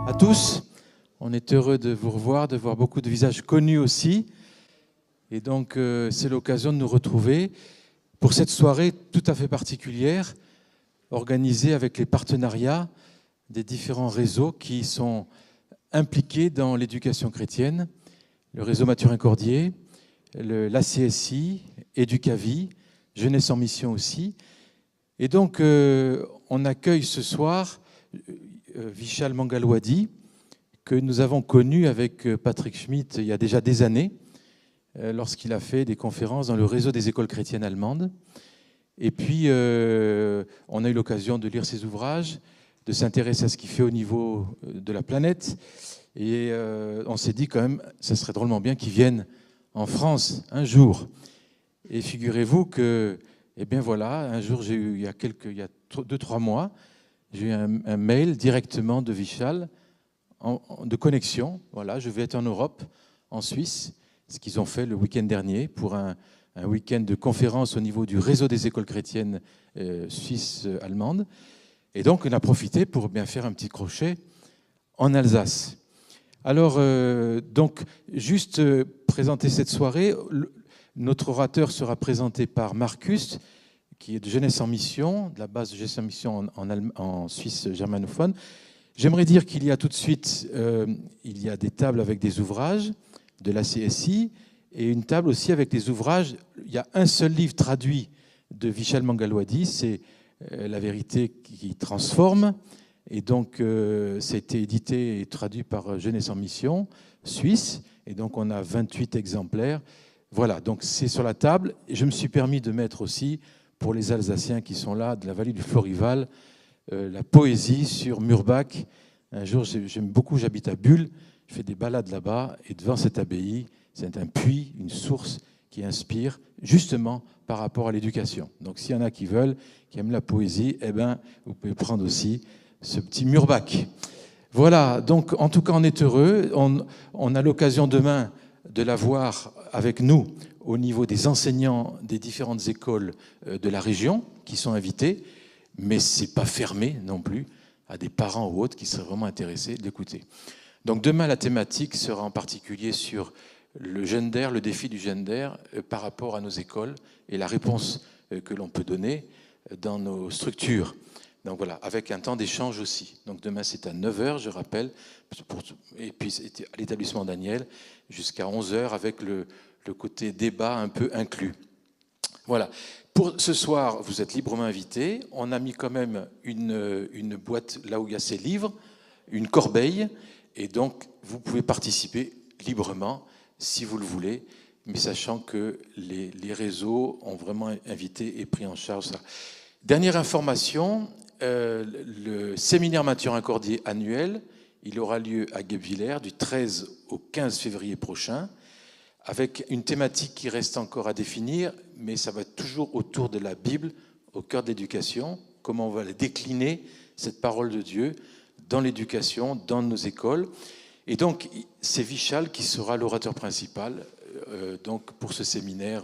à tous. On est heureux de vous revoir, de voir beaucoup de visages connus aussi. Et donc, c'est l'occasion de nous retrouver pour cette soirée tout à fait particulière, organisée avec les partenariats des différents réseaux qui sont impliqués dans l'éducation chrétienne, le réseau Mathurin-Cordier, l'ACSI, Educavie, Jeunesse en Mission aussi. Et donc, on accueille ce soir Vishal Mangalwadi, que nous avons connu avec Patrick Schmitt il y a déjà des années, lorsqu'il a fait des conférences dans le réseau des écoles chrétiennes allemandes. Et puis, on a eu l'occasion de lire ses ouvrages, de s'intéresser à ce qu'il fait au niveau de la planète. Et on s'est dit quand même, ça serait drôlement bien qu'il vienne en France un jour. Et figurez-vous que, eh bien voilà, un jour, j'ai eu, il y a 2-3 mois, j'ai eu un mail directement de Vishal, de connexion. Voilà, je vais être en Europe, en Suisse, ce qu'ils ont fait le week-end dernier pour un week-end de conférence au niveau du réseau des écoles chrétiennes suisses-allemandes. Et donc, on a profité pour bien faire un petit crochet en Alsace. Alors, donc, juste présenter cette soirée. Notre orateur sera présenté par Marcus, qui est de Jeunesse en Mission, de la base de Jeunesse en Mission en Suisse germanophone. J'aimerais dire qu'il y a tout de suite il y a des tables avec des ouvrages de la CSI et une table aussi avec des ouvrages. Il y a un seul livre traduit de Vishal Mangalwadi, c'est La vérité qui transforme. Et donc, c'était édité et traduit par Jeunesse en Mission suisse. Et donc, on a 28 exemplaires. Voilà, donc c'est sur la table. Je me suis permis de mettre aussi, pour les Alsaciens qui sont là, de la vallée du Florival, la poésie sur Murbach. Un jour, j'aime beaucoup, j'habite à Bulle, je fais des balades là-bas, et devant cette abbaye, c'est un puits, une source qui inspire justement par rapport à l'éducation. Donc s'il y en a qui veulent, qui aiment la poésie, eh ben, vous pouvez prendre aussi ce petit Murbach. Voilà, donc en tout cas, on est heureux. On a l'occasion demain de la voir avec nous au niveau des enseignants des différentes écoles de la région qui sont invités, mais ce n'est pas fermé non plus à des parents ou autres qui seraient vraiment intéressés d'écouter. Donc demain, la thématique sera en particulier sur le gender, le défi du gender par rapport à nos écoles et la réponse que l'on peut donner dans nos structures. Donc voilà, avec un temps d'échange aussi. Donc demain, c'est à 9h, je rappelle, et puis c'était à l'établissement Daniel, jusqu'à 11h avec le côté débat un peu inclus. Voilà. Pour ce soir, vous êtes librement invités. On a mis quand même une boîte là où il y a ces livres, une corbeille, et donc vous pouvez participer librement si vous le voulez, mais sachant que les réseaux ont vraiment invité et pris en charge ça. Dernière information, le séminaire Mathurin-Cordier annuel, il aura lieu à Guebwiller du 13 au 15 février prochain, avec une thématique qui reste encore à définir, mais ça va être toujours autour de la Bible, au cœur de l'éducation, comment on va décliner cette parole de Dieu dans l'éducation, dans nos écoles. Et donc, c'est Vishal qui sera l'orateur principal donc pour ce séminaire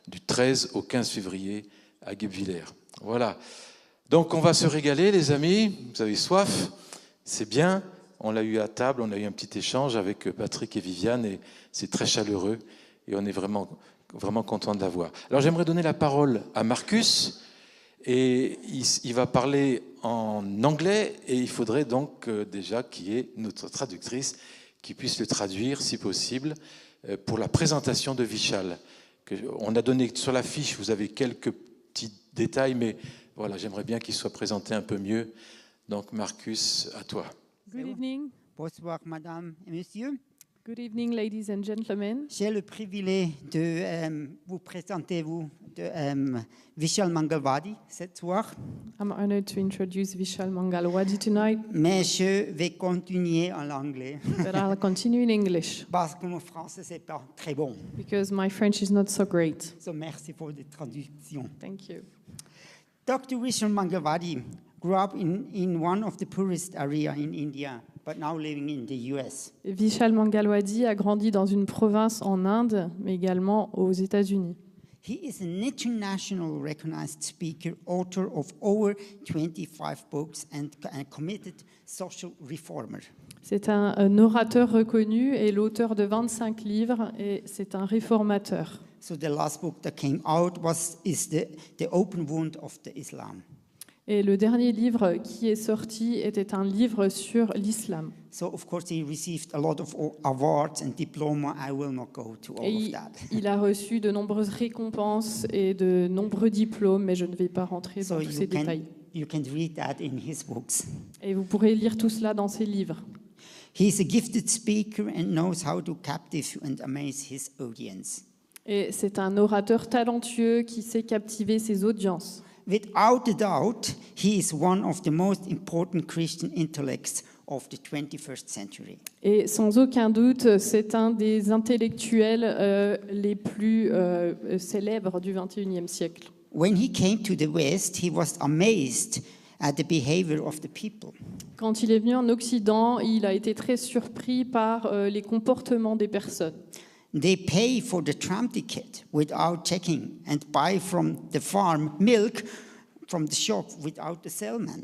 du 13 au 15 février à Guebwiller. Voilà. Donc, on va se régaler, les amis. Vous avez soif, c'est bien. On l'a eu à table, on a eu un petit échange avec Patrick et Viviane, et c'est très chaleureux, et on est vraiment, vraiment content de l'avoir. Alors, j'aimerais donner la parole à Marcus, et il va parler en anglais, et il faudrait donc déjà qu'il y ait notre traductrice qui puisse le traduire, si possible, pour la présentation de Vishal. On a donné sur la fiche, vous avez quelques petits détails, mais voilà, j'aimerais bien qu'il soit présenté un peu mieux. Donc, Marcus, à toi. Good evening. Bonsoir, madame et monsieur. Good evening, ladies and gentlemen. J'ai le privilège de vous présenter Vishal Mangalwadi ce soir, I'm honored to introduce Vishal Mangalwadi tonight, mais je vais continuer en anglais but I'll continue in English parce que mon français c'est pas très bon. because my French is not so great. So merci pour la traduction. Thank you. Dr. Vishal Mangalwadi grew up in one of the poorest areas in India, but now living in the US. Vishal Mangalwadi a grandi dans une province en Inde, mais également aux États-Unis. He is an international recognized speaker, author of over 25 books, and a committed social reformer. C'est un orateur reconnu et l'auteur de 25 livres, et c'est un réformateur. So the last book that came out is the open wound of the Islam. Et le dernier livre qui est sorti était un livre sur l'islam. So of course he received a lot of awards and diploma. I will not go to all of that. Il a reçu de nombreuses récompenses et de nombreux diplômes, mais je ne vais pas rentrer dans tous ces détails. You can read that in his books. Et vous pourrez lire tout cela dans ses livres. He is a gifted speaker and knows how to captive and amaze his audience. Et c'est un orateur talentueux qui sait captiver ses audiences. Without a doubt, he is one of the most important Christian intellects of the 21st century. Et sans aucun doute, c'est un des intellectuels les plus célèbres du XXIe siècle. When he came to the West, he was amazed at the behavior of the people. Quand il est venu en Occident, il a été très surpris par les comportements des personnes. They pay for the tram ticket without checking and buy from the farm milk from the shop without the salesman.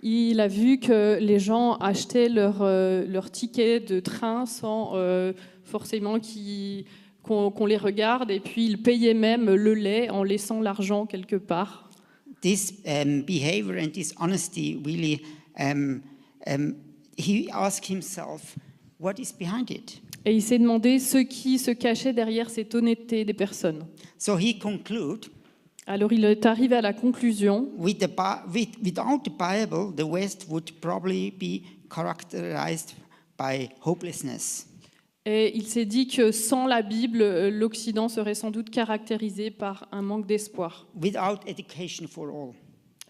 Il a vu que les gens achetaient leur ticket de train sans forcément qu'on les regarde, et puis ils payaient même le lait en laissant l'argent quelque part. This behavior and this honesty really, he asked himself, what is behind it? Et il s'est demandé ce qui se cachait derrière cette honnêteté des personnes. So he concluded, Alors il est arrivé à la conclusion, without the Bible, the West would probably be characterized by hopelessness. et il s'est dit que sans la Bible, l'Occident serait sans doute caractérisé par un manque d'espoir. Without education for all.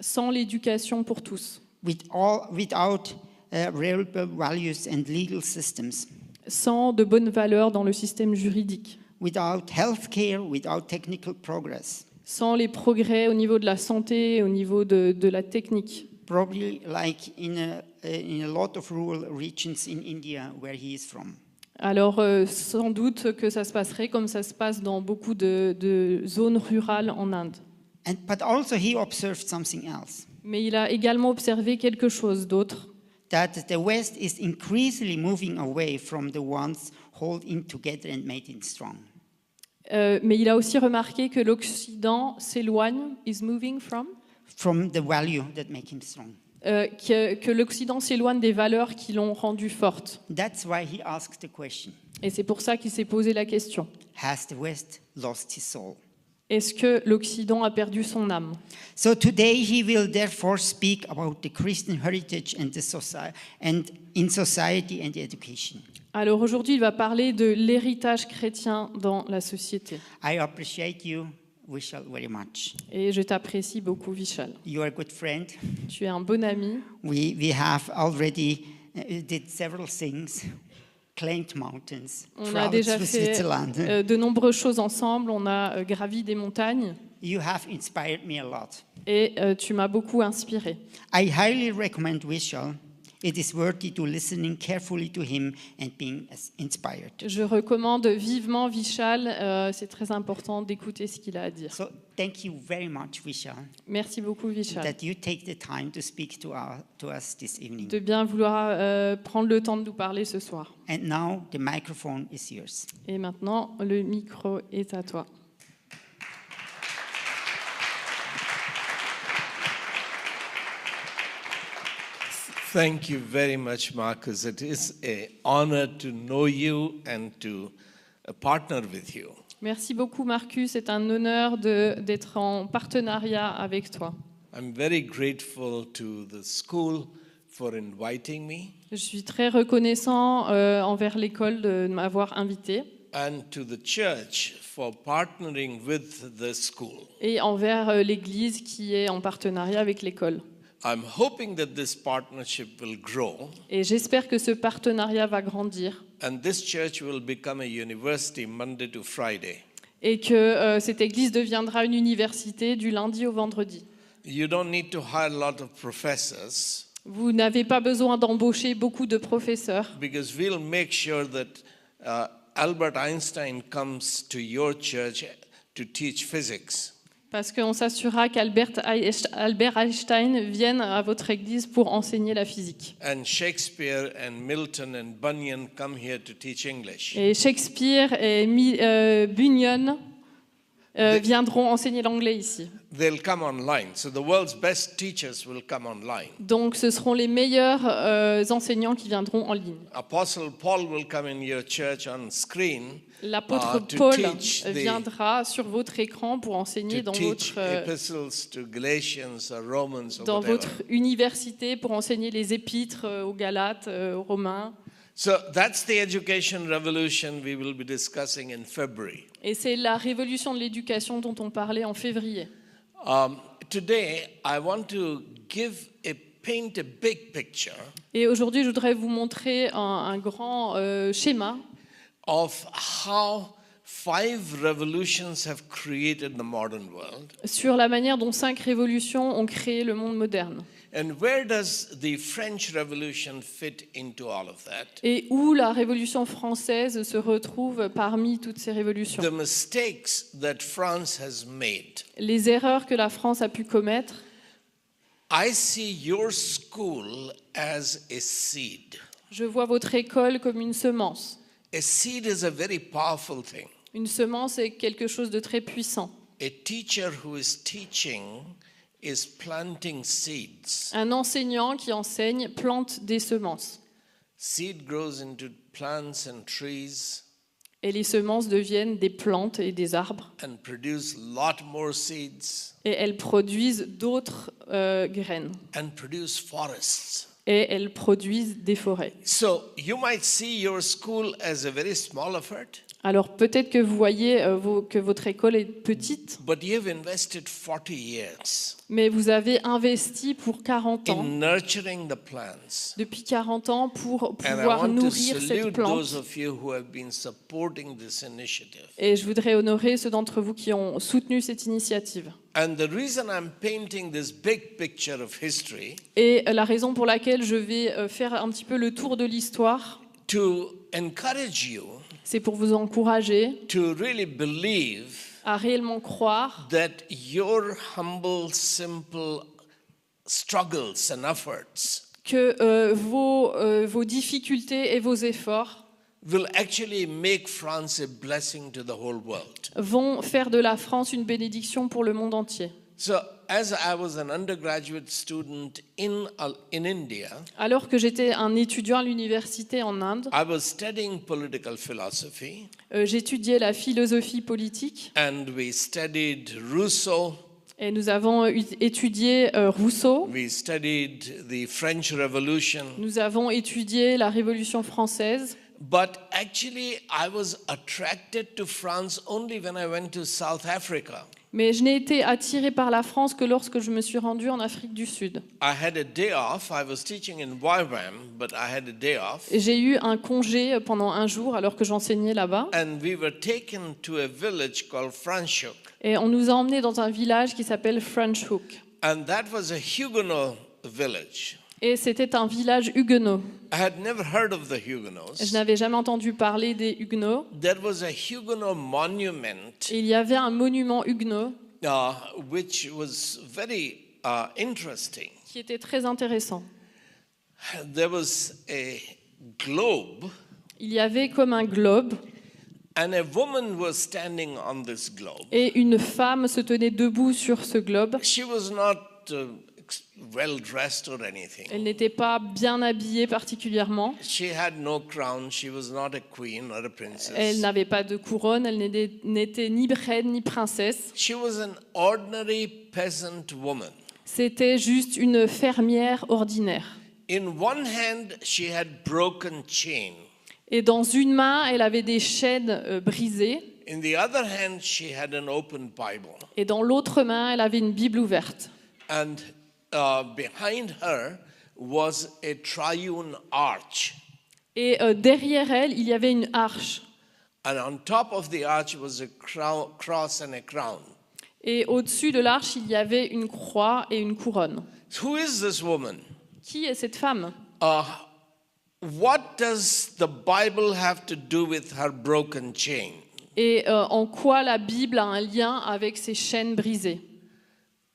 Sans l'éducation pour tous. Without reliable values and legal systems. Sans de bonnes valeurs dans le système juridique. Without healthcare, without technical progress. Sans les progrès au niveau de la santé, au niveau de la technique. Probably like in a lot of rural regions in India where he is from. Alors, sans doute que ça se passerait comme ça se passe dans beaucoup de zones rurales en Inde. But also he observed something else. Mais il a également observé quelque chose d'autre. That the West is increasingly moving away from the ones holding together and made it strong. Mais il a aussi remarqué que l'Occident s'éloigne, is moving from the value that make him strong. Que l'Occident s'éloigne des valeurs qui l'ont rendu forte. That's why he asked the question. Et c'est pour ça qu'il s'est posé la question. Has the West lost his soul? Est-ce que l'Occident a perdu son âme? So today he will therefore speak about the Christian heritage and in society and education. Alors aujourd'hui, il va parler de l'héritage chrétien dans la société. I appreciate you, Vishal, very much. Et je t'apprécie beaucoup, Vishal. You are a good friend. Tu es un bon ami. We have already did several things. Climbed mountains, On a déjà fait de nombreuses choses ensemble. On a gravi des montagnes. You have inspired me a lot. Et tu m'as beaucoup inspiré. I highly recommend Vishal. It is worthy to listening carefully to him and being inspired. Je recommande vivement Vishal. C'est très important d'écouter ce qu'il a à dire. So thank you very much, Vishal. Merci beaucoup, Vishal. That you take the time to speak to us this evening. De bien vouloir prendre le temps de nous parler ce soir. And now the microphone is yours. Et maintenant, le micro est à toi. Thank you very much, Marcus. It is an honor to know you and to partner with you. Merci beaucoup, Marcus. C'est un honneur d'être en partenariat avec toi. I'm very grateful to the school for inviting me. Je suis très reconnaissant envers l'école de m'avoir invité. And to the church for partnering with the school. Et envers l'Église qui est en partenariat avec l'école. I'm hoping that this partnership will grow. Et j'espère que ce partenariat va grandir. And this church will become a university Monday to Friday. Et que cette église deviendra une université du lundi au vendredi. You don't need to hire a lot of professors. Vous n'avez pas besoin d'embaucher beaucoup de professeurs. Because we'll make sure that Albert Einstein comes to your church to teach physics. Parce qu'on s'assurera qu'Albert Einstein vienne à votre église pour enseigner la physique. And Shakespeare and Milton and Bunyan come here to teach English. Et Shakespeare et Bunyan viendront enseigner l'anglais ici. They'll come online. So the world's best teachers will come online. Donc ce seront les meilleurs enseignants qui viendront en ligne. Apostle Paul will come in your church on screen L'apôtre to Paul teach viendra sur votre écran pour enseigner to dans teach votre, epistles to Galatians or Romans or dans whatever. votre université, pour enseigner les épîtres aux Galates, aux Romains. So that's the education revolution we will be discussing in February. Et c'est la révolution de l'éducation dont on parlait en février. Today, I want to paint a big picture Et aujourd'hui, je voudrais vous montrer un grand schéma of how 5 revolutions have created the modern world, sur la manière dont 5 révolutions ont créé le monde moderne. and where does the French Revolution fit into all of that? Et où la Révolution française se retrouve parmi toutes ces révolutions. The mistakes that France has made. Les erreurs que la France a pu commettre. I see your school as a seed. Je vois votre école comme une semence. A seed is a very powerful thing. Une semence est quelque chose de très puissant. A teacher who is teaching is planting seeds. Un enseignant qui enseigne plante des semences. Seed grows into plants and trees Et les semences deviennent des plantes et des arbres. and produce lot more seeds Et elles produisent d'autres graines. and produce forests. Et elles produisent des forêts. So you might see your school as a very small effort, Alors peut-être que vous voyez que votre école est petite, but you've invested 40 years mais vous avez investi pour 40 ans, in nurturing the plants. depuis 40 ans, pour And I pouvoir want to nourrir cette salute plante. those of you who have been supporting this initiative. Et je voudrais honorer ceux d'entre vous qui ont soutenu cette initiative. And the reason I'm painting this big picture of history Et la raison pour laquelle je vais faire un petit peu le tour de l'histoire, to encourage you c'est pour vous encourager to really believe à réellement croire that your humble, simple struggles and efforts que vos difficultés et vos efforts will actually make France a blessing to the whole world. vont faire de la France une bénédiction pour le monde entier. So, as I was an undergraduate student in India, Alors que j'étais un étudiant à l'université en Inde, I was studying political philosophy, j'étudiais la philosophie politique and we studied Rousseau, et nous avons étudié Rousseau, we studied the French Revolution, nous avons étudié la Révolution française. but actually I was attracted to France only when I went to South Africa. Mais je n'ai été attirée par la France que lorsque je me suis rendue en Afrique du Sud. I had a day off. I was teaching in Waiwam, but I had a day off. Et j'ai eu un congé pendant un jour alors que j'enseignais là-bas. And we were taken to a village called Franschhoek. Et on nous a emmenés dans un village qui s'appelle Franschhoek. And that was a Huguenot village. Et c'était un village huguenot. I had never heard of the Huguenots. Je n'avais jamais entendu parler des huguenots. There was a Huguenot monument Et il y avait un monument huguenot which was very interesting. qui était très intéressant. There was a globe, Il y avait comme un globe and a woman was standing on this globe. et une femme se tenait debout sur ce globe. She was not well dressed or anything. Elle n'était pas bien habillée particulièrement. She had no crown. She was not a queen or a princess. Elle n'avait pas de couronne, elle n'était ni reine ni princesse. She was an ordinary peasant woman. C'était juste une fermière ordinaire. In one hand, she had broken chain. Et dans une main, elle avait des chaînes brisées. In the other hand, she had an open Bible. Et dans l'autre main, elle avait une Bible ouverte. And behind her was a triune arch. Et derrière elle, il y avait une arche. And on top of the arch was a cross and a crown. Et au-dessus de l'arche, il y avait une croix et une couronne. Who is this woman? Qui est cette femme? What does the Bible have to do with her broken chain? et en quoi la Bible a un lien avec ces chaînes brisées.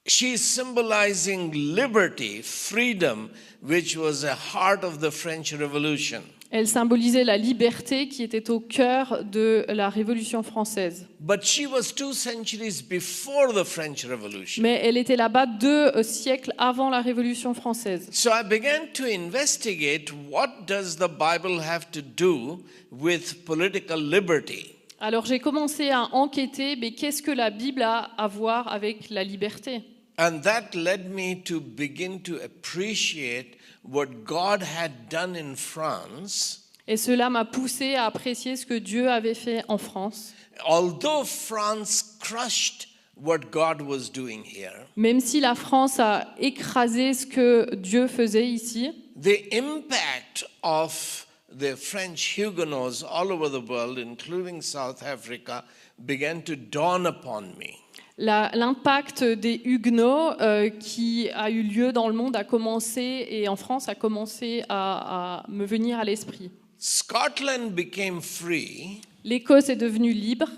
She is symbolizing liberty, freedom, which was the heart of the French Revolution. Elle symbolisait la liberté qui était au cœur de la Révolution française. But she was 2 centuries before the French Revolution. Mais elle était là-bas 2 siècles avant la Révolution française. So I began to investigate what does the Bible have to do with political liberty. Alors j'ai commencé à enquêter, mais qu'est-ce que la Bible a à voir avec la liberté? And that led me to begin to appreciate what God had done in France. Et cela m'a poussé à apprécier ce que Dieu avait fait en France. Although France crushed what God was doing here, Même si la France a écrasé ce que Dieu faisait ici, the impact of the French Huguenots all over the world, including South Africa, began to dawn upon me. l'impact des Huguenots qui a eu lieu dans le monde a commencé, et en France a commencé à me venir à l'esprit. Scotland became free L'Écosse est devenue libre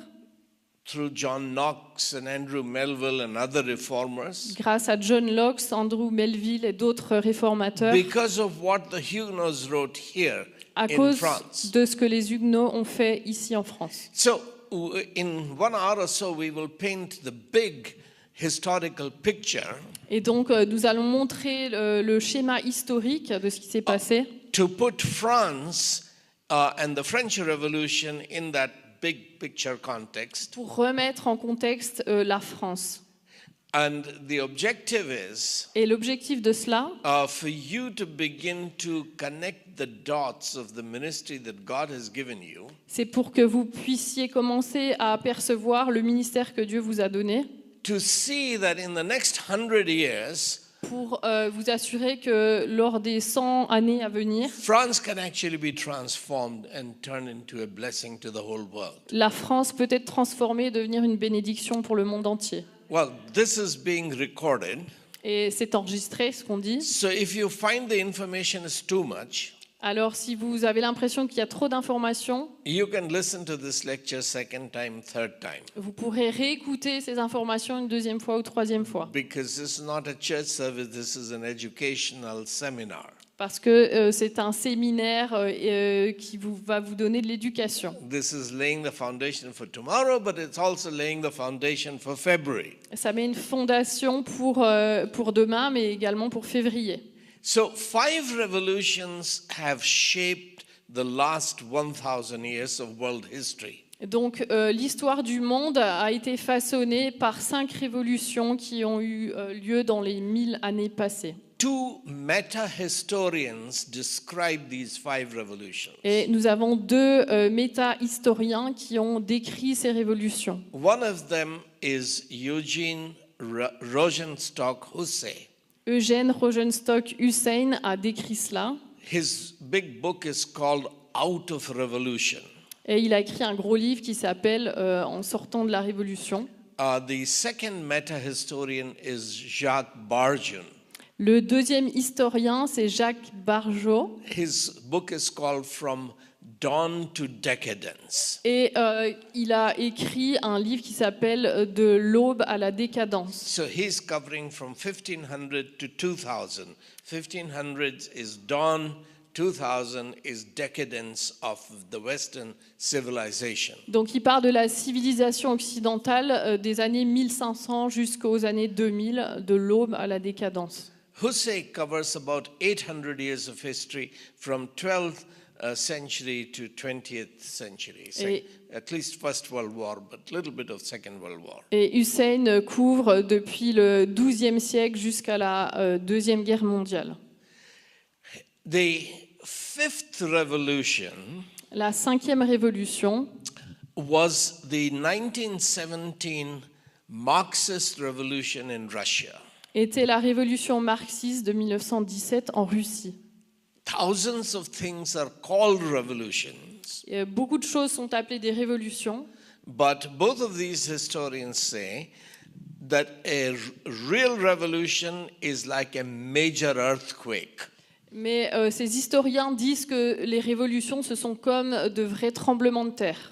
through John Knox and Andrew Melville and other reformers grâce à John Locke, Andrew Melville et d'autres réformateurs, because of what the Huguenots wrote here à in cause France. de ce que les Huguenots ont fait ici en France. So, in 1 hour or so, we will paint the big historical picture Et donc, nous allons montrer le schéma historique de ce qui s'est passé to put France and the French Revolution in that big picture context. pour remettre en contexte la France. And the objective is Et l'objectif de cela, for you to begin to connect the dots of the ministry that God has given you, c'est pour que vous puissiez commencer à apercevoir le ministère que Dieu vous a donné, to see that in the next 100 years, pour vous assurer que lors des 100 années à venir, France can actually be transformed and turned into a blessing to the whole world. la France peut être transformée et devenir une bénédiction pour le monde entier. Well, this is being recorded. Et c'est enregistré, ce qu'on dit. So if you find the information is too much, Alors, si vous avez l'impression qu'il y a trop d'informations, you can listen to this lecture second time, third time. vous pourrez réécouter ces informations une 2e fois ou 3e fois. Because this is not a church service, this is an educational seminar. Parce que c'est un séminaire qui va vous donner de l'éducation. This is laying the foundation for tomorrow, but it's also laying the foundation for February. Ça met une fondation pour demain, mais également pour février. So 5 revolutions have shaped the last 1,000 years of world history. Donc l'histoire du monde a été façonnée par 5 révolutions qui ont eu lieu dans les 1000 années passées. 2 meta-historians describe these 5 revolutions. Et nous avons 2 méta-historiens qui ont décrit ces révolutions. One of them is Eugene Rosenstock Hussey. Eugène Rosenstock Hussein a décrit cela. His big book is called Out of Revolution. Et il a écrit un gros livre qui s'appelle En sortant de la Révolution. The second meta-historian is Jacques Barjon. Le 2e historien, c'est Jacques Barjot. His book is called From Dawn to Decadence. Et il a écrit un livre qui s'appelle De l'aube à la décadence. So he's covering from 1500 to 2000. 1500 is dawn, 2000 is decadence of the Western civilization. Donc il part de la civilisation occidentale des années 1500 jusqu'aux années 2000, de l'aube à la décadence. Hussey covers about 800 years of history from 12th century to 20th century. At least First World War, but a little bit of Second World War. Et Hussein couvre depuis le XIIe siècle jusqu'à la Deuxième Guerre mondiale. The fifth revolution La 5e révolution was the 1917 Marxist revolution in Russia. était la révolution marxiste de 1917 en Russie. Thousands of things are called revolutions, Et beaucoup de choses sont appelées des révolutions, but both of these historians say that a real revolution is like a major earthquake. mais ces historiens disent que les révolutions, ce sont comme de vrais tremblements de terre.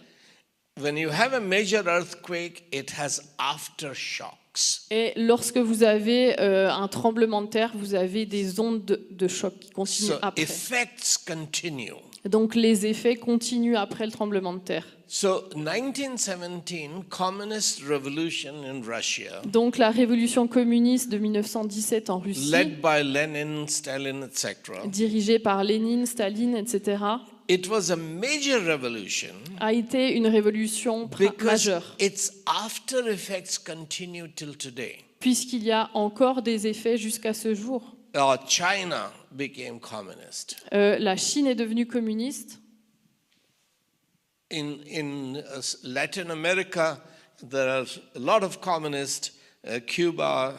when you have a major earthquake, it has aftershocks. Et lorsque vous avez un tremblement de terre, vous avez des ondes de choc qui continuent So après. effects continue. Donc les effets continuent après le tremblement de terre. So 1917, communist revolution in Russia, Donc la révolution communiste de 1917 en Russie, led by Lenin, Stalin, etc. dirigée par Lénine, Staline, etc., It was a major revolution a été une révolution because majeure, its after effects continue till today. puisqu'il y a encore des effets jusqu'à ce jour. China became communist. La Chine est devenue communiste. In Latin America, there are a lot of communists. Cuba,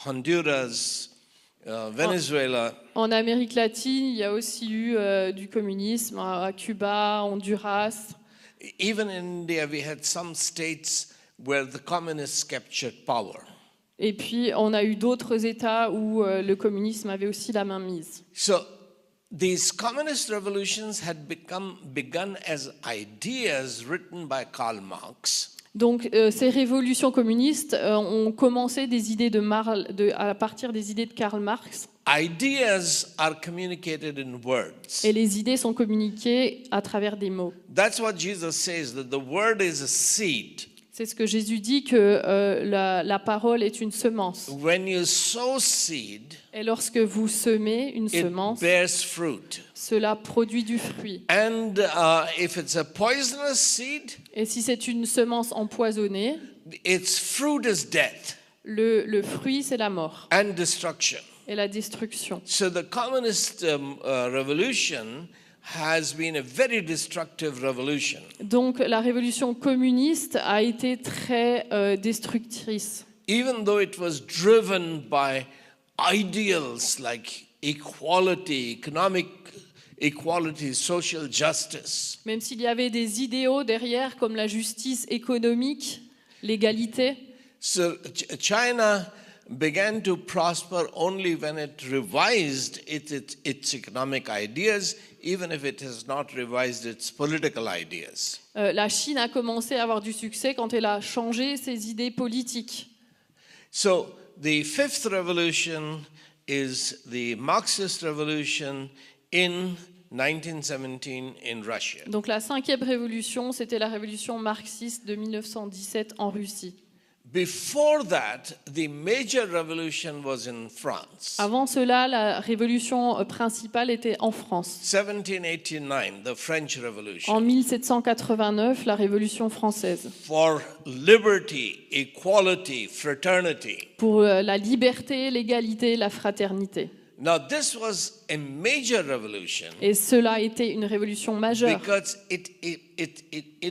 Honduras, Venezuela. En Amérique latine, il y a aussi eu du communisme à Cuba, Honduras. Even in India, we had some states where the communists captured power. Et puis, on a eu d'autres États où le communisme avait aussi la main mise. So these communist revolutions had begun as ideas written by Karl Marx. Donc, ces révolutions communistes ont commencé des idées à partir des idées de Karl Marx. Ideas are communicated in words. Et les idées sont communiquées à travers des mots. That's what Jesus says, that the word is a seed. C'est ce que Jésus dit, que la parole est une semence. When you sow seed, Et lorsque vous semez une it semence, bears fruit. cela produit du fruit. And if it's a poisonous seed, Et si c'est une semence empoisonnée, its fruit is death le fruit, c'est la mort and destruction. et la destruction. So the communist revolution has been a very destructive revolution. Donc la révolution communiste a été très destructrice. Even though it was driven by ideals like equality, economic equality, social justice. Même s'il y avait des idéaux derrière comme la justice économique, l'égalité. So China began to prosper only when it revised its economic ideas, even if it has not revised its political ideas. La Chine a commencé à avoir du succès quand elle a changé ses idées politiques. So the fifth revolution is the Marxist revolution in 1917 in Russia. Donc la cinquième révolution, c'était la révolution marxiste de 1917 en Russie. Before that, the major revolution was in France. Avant cela, la révolution principale était en France. 1789, the French Revolution. En 1789, la révolution française. For liberty, equality, fraternity. Pour la liberté, l'égalité, la fraternité. Now, this was a major revolution Et cela a été une révolution majeure, because it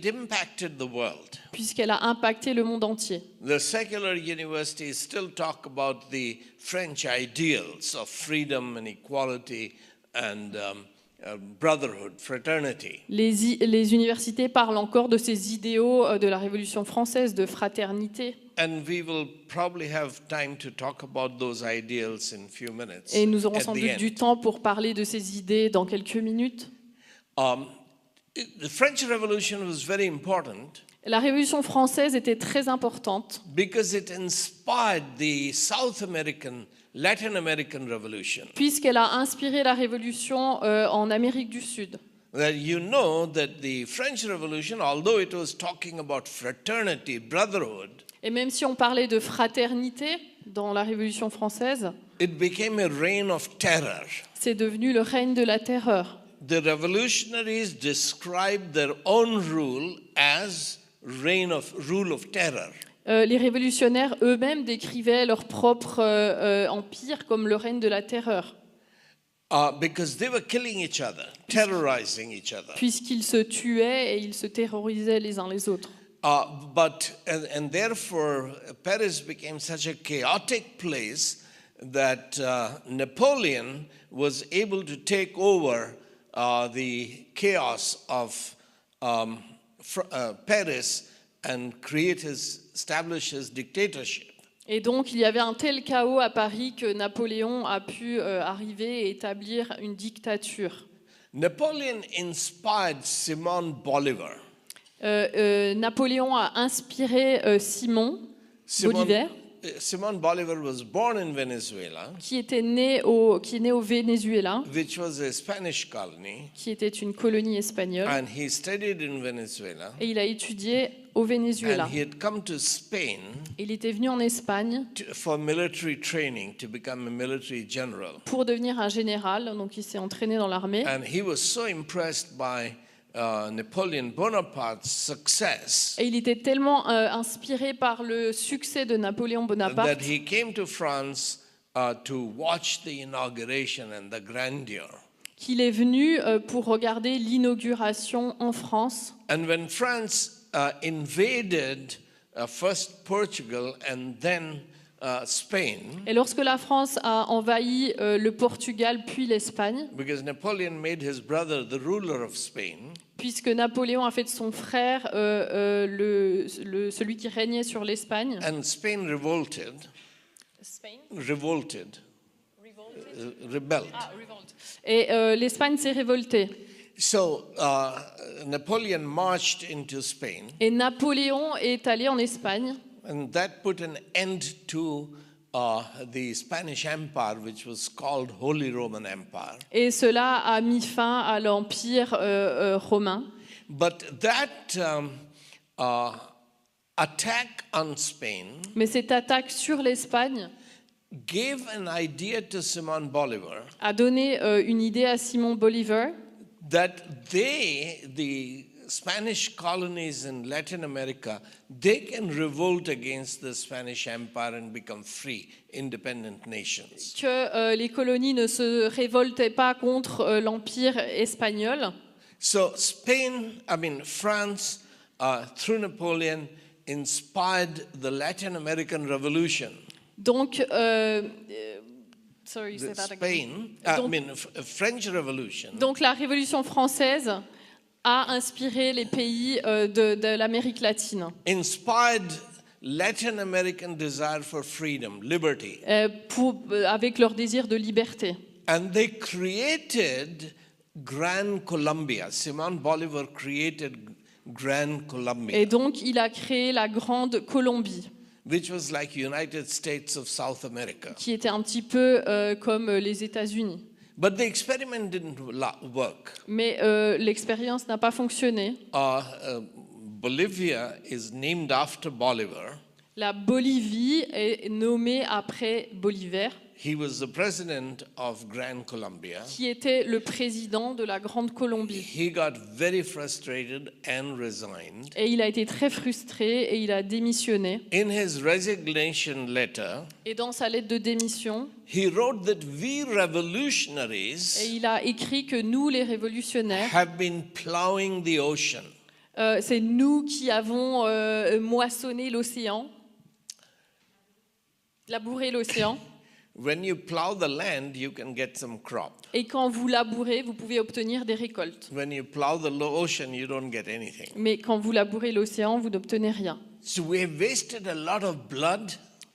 impacted the world. puisqu'elle a impacté le monde entier. The secular universities still talk about the French ideals of freedom and equality and brotherhood, fraternity. Les universités parlent encore de ces idéaux de la Révolution française, de fraternité. And we will probably have time to talk about those ideals in a few minutes. Et nous aurons at sans the doute end. du temps pour parler de ces idées dans quelques minutes. The French Revolution was very important La Révolution française était très importante because it inspired the South American, Latin American Revolution. puisqu'elle a inspiré la Révolution en Amérique du Sud. That you know that the French Revolution, although it was talking about fraternity, brotherhood, Et même si on parlait de fraternité dans la Révolution française, it became a reign of terror. c'est devenu le règne de la terreur. The revolutionaries described their own rule as rule of terror. Les révolutionnaires eux-mêmes décrivaient leur propre empire comme le règne de la terreur, Because they were killing each other, terrorizing each other. puisqu'ils se tuaient et ils se terrorisaient les uns les autres. And therefore, Paris became such a chaotic place that Napoleon was able to take over the chaos of Paris and establish his dictatorship. Et donc, il y avait un tel chaos à Paris que Napoléon a pu arriver et établir une dictature. Napoleon inspired Simon Bolivar. Napoléon a inspiré Simon Bolivar, Simon Bolivar was born in Venezuela, qui est né au Venezuela, which was a Spanish colony, qui était une colonie espagnole, and he studied in Venezuela. et il a étudié au Venezuela. And he had come to Spain Il était venu en Espagne for military training to become a military general. pour devenir un général, donc il s'est entraîné dans l'armée. And he was so impressed by Napoleon Bonaparte's success Et il était tellement inspiré par le succès de Napoléon that Bonaparte he came to France to watch the inauguration and the grandeur. qu'il est venu pour regarder l'inauguration en France. And when France invaded first Portugal and then Spain, Et lorsque la France a envahi le Portugal puis l'Espagne, because Napoleon made his brother the ruler of Spain, puisque Napoléon a fait de son frère celui qui régnait sur l'Espagne, and Spain revolted, rebelled. et l'Espagne s'est révoltée. So Napoleon marched into Spain, Et Napoléon est allé en Espagne, and that put an end to the Spanish Empire, which was called Holy Roman Empire. et cela a mis fin à l'Empire romain. But that attack on Spain Mais cette attaque sur l'Espagne gave an idea to Simon Bolivar a donné une idée à Simon Bolivar that the Spanish colonies in Latin America, they can revolt against the Spanish Empire and become free, independent nations. que les colonies ne se révoltaient pas contre l'Empire espagnol. So France, through Napoleon, inspired the Latin American Revolution. Donc, sorry, say that again. French Revolution. Donc la Révolution française a inspiré les pays de l'Amérique latine, Inspired Latin American desire for freedom, liberty. avec leur désir de liberté. And they created Gran Colombia. Simon Bolivar created Gran Colombia, Et donc il a créé la Grande Colombie, which was like United States of South America. qui était un petit peu comme les États-Unis. But the experiment didn't work. Mais l'expérience n'a pas fonctionné. Bolivia is named after Bolivar. La Bolivie est nommée après Bolivar, He was the president of Gran Colombia. qui était le président de la Grande Colombie. He got very frustrated and resigned. Et il a été très frustré et il a démissionné. In his resignation letter, Et dans sa lettre de démission, he wrote that we et revolutionaries il a écrit que nous, les révolutionnaires, have been plowing the ocean. c'est nous qui avons moissonné l'océan, labouré l'océan. When you plow the land, you can get some crop. Et quand vous labourez, vous pouvez obtenir des récoltes. When you plow the ocean, you don't get anything. Mais quand vous labourez l'océan, vous n'obtenez rien. So we have wasted a lot of blood,